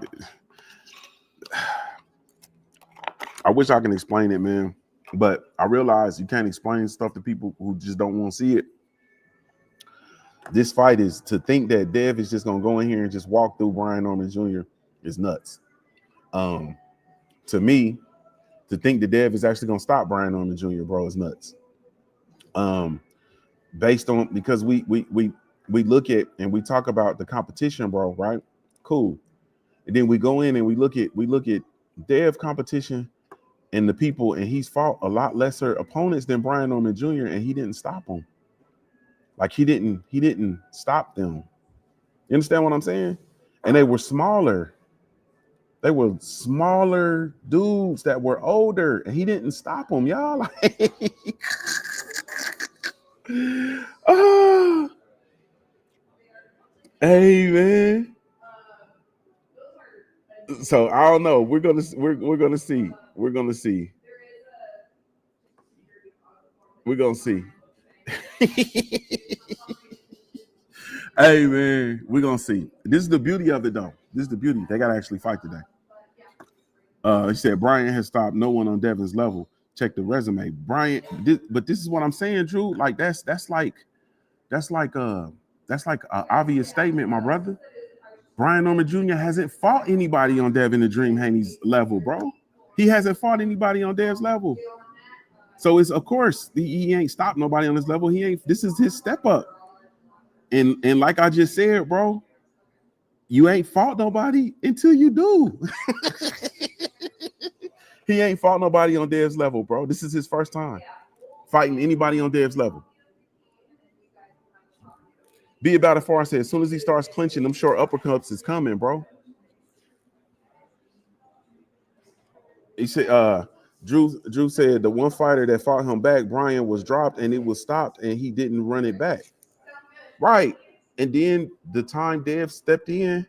wish I can explain it, man, but I realize you can't explain stuff to people who just don't want to see it. This fight is to think that Dev is just gonna go in here and just walk through Brian Norman Jr. is nuts. To me, to think that Dev is actually gonna stop Brian Norman Jr., bro, is nuts. Based on because we look at and we talk about the competition, bro, right? Cool. And then we go in and we look at Dev competition and the people, and he's fought a lot lesser opponents than Brian Norman Jr. and he didn't stop them. Like he didn't stop them. You understand what I'm saying? And they were smaller. They were smaller dudes that were older, and he didn't stop them, y'all. Like, hey, man. So I don't know. We're gonna see. We're gonna see. We're gonna see. Hey, man, we're gonna see. This is the beauty of it, though. This is the beauty. They gotta actually fight today. He said Brian has stopped no one on Devin's level. Check the resume, Brian. But this is what I'm saying, Drew. Like that's like an obvious statement, my brother. Brian Norman Jr. hasn't fought anybody on Devin the Dream Haney's level, bro. He hasn't fought anybody on Dev's level. So it's of course he ain't stopped nobody on his level. He ain't. This is his step up. And like I just said, bro, you ain't fought nobody until you do. He ain't fought nobody on Dev's level, bro. This is his first time fighting anybody on Dev's level. Be about it far. I said, as soon as he starts clinching, them short uppercuts is coming, bro. He said, Drew said the one fighter that fought him back, Brian, was dropped and it was stopped and he didn't run it back. Right. And then the time Dev stepped in,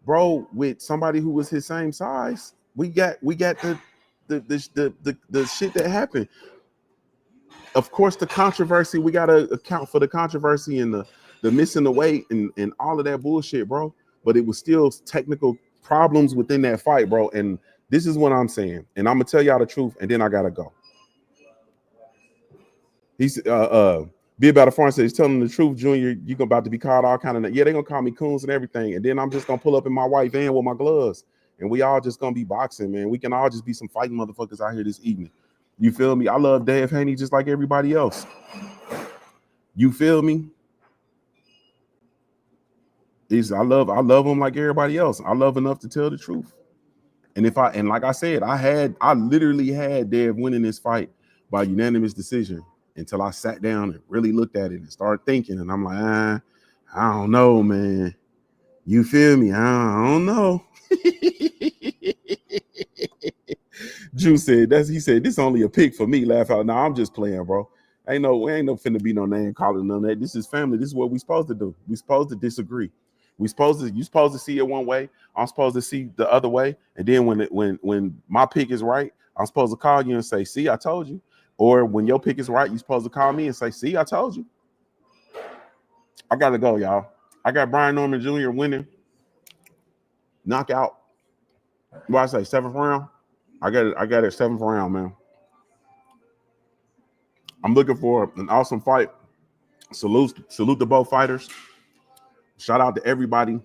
bro, with somebody who was his same size, we got the shit that happened. Of course, the controversy, we gotta account for the controversy and the missing the weight and all of that bullshit, bro. But it was still technical problems within that fight, bro. And this is what I'm saying, and I'm gonna tell y'all the truth, and then I gotta go. He's be about a foreign says he's telling the truth, Junior. You about to be called all kind of, yeah, they're gonna call me coons and everything, and then I'm just gonna pull up in my white van with my gloves, and we all just gonna be boxing, man. We can all just be some fighting motherfuckers out here this evening. You feel me? I love Dave Haney just like everybody else. You feel me? I love him like everybody else. I love enough to tell the truth. And like I said, I literally had Dev winning this fight by unanimous decision until I sat down and really looked at it and started thinking. And I'm like, I don't know, man. You feel me? I don't know. Drew said he said this only a pick for me. Laugh out. Now I'm just playing, bro. Ain't no finna be no name calling none of that. This is family. This is what we supposed to do. We supposed to disagree. You supposed to see it one way. I'm supposed to see the other way. And then when my pick is right, I'm supposed to call you and say, see, I told you. Or when your pick is right, you're supposed to call me and say, see, I told you. I gotta go, y'all. I got Brian Norman Jr. winning. Knockout. What I say, 7th round? I got it 7th round, man. I'm looking for an awesome fight. Salute to both fighters. Shout out to everybody.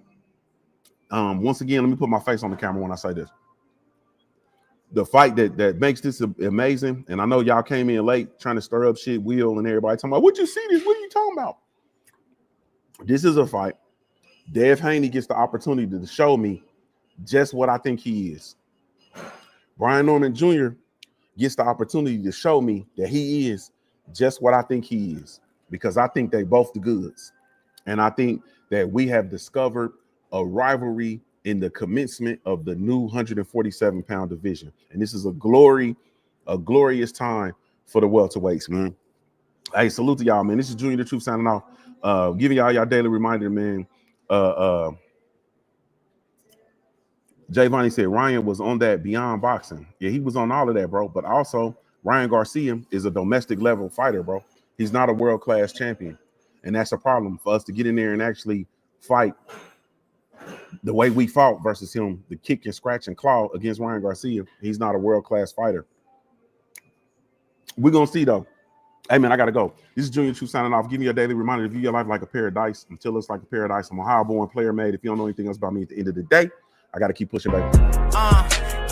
Once again, let me put my face on the camera when I say this. The fight that makes this amazing, and I know y'all came in late trying to stir up shit, Will and everybody talking about, what you see this? What are you talking about? This is a fight. Dev Haney gets the opportunity to show me just what I think he is. Brian Norman Jr. gets the opportunity to show me that he is just what I think he is, because I think they both the goods. And I think that we have discovered a rivalry in the commencement of the new 147-pound division. And this is a glorious time for the welterweights, man. Hey, salute to y'all, man. This is Junior the Truth signing off. Giving y'all daily reminder, man. Javani said Ryan was on that Beyond Boxing. Yeah, he was on all of that, bro. But also, Ryan Garcia is a domestic level fighter, bro. He's not a world-class champion. And that's a problem for us to get in there and actually fight the way we fought versus him, the kick and scratch and claw against Ryan Garcia. He's not a world-class fighter. We're going to see, though. Hey, man, I got to go. This is Junior Truth signing off. Give me a daily reminder to view your life like a paradise until it's like a paradise. I'm a high-born player made. If you don't know anything else about me at the end of the day, I got to keep pushing back.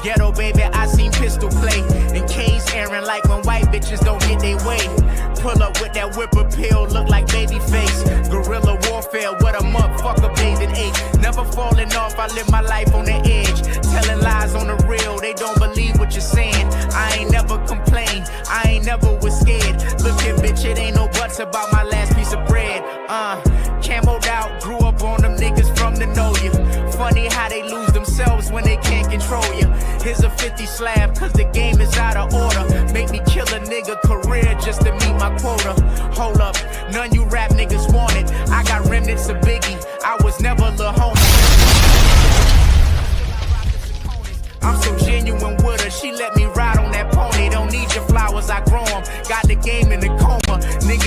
Ghetto baby, I seen pistol play and case Aaron like when white bitches don't get their way. Pull up with that whip appeal, look like baby face. Guerrilla warfare, what a motherfucker bathing age. Never falling off, I live my life on the edge. Telling lies on the real, they don't believe what you're saying. I ain't never complained, I ain't never was scared. Look here, bitch, it ain't no buts about my last piece of bread. Camoed out, grew up on them niggas from the know you. Funny how they lose themselves when they can't control you. Here's a 50 slab, cause the game is out of order. Make me kill a nigga career just to meet my quota. Hold up, none you rap niggas want it. I got remnants of Biggie, I was never Lil Homie. I'm so genuine with her, she let me ride.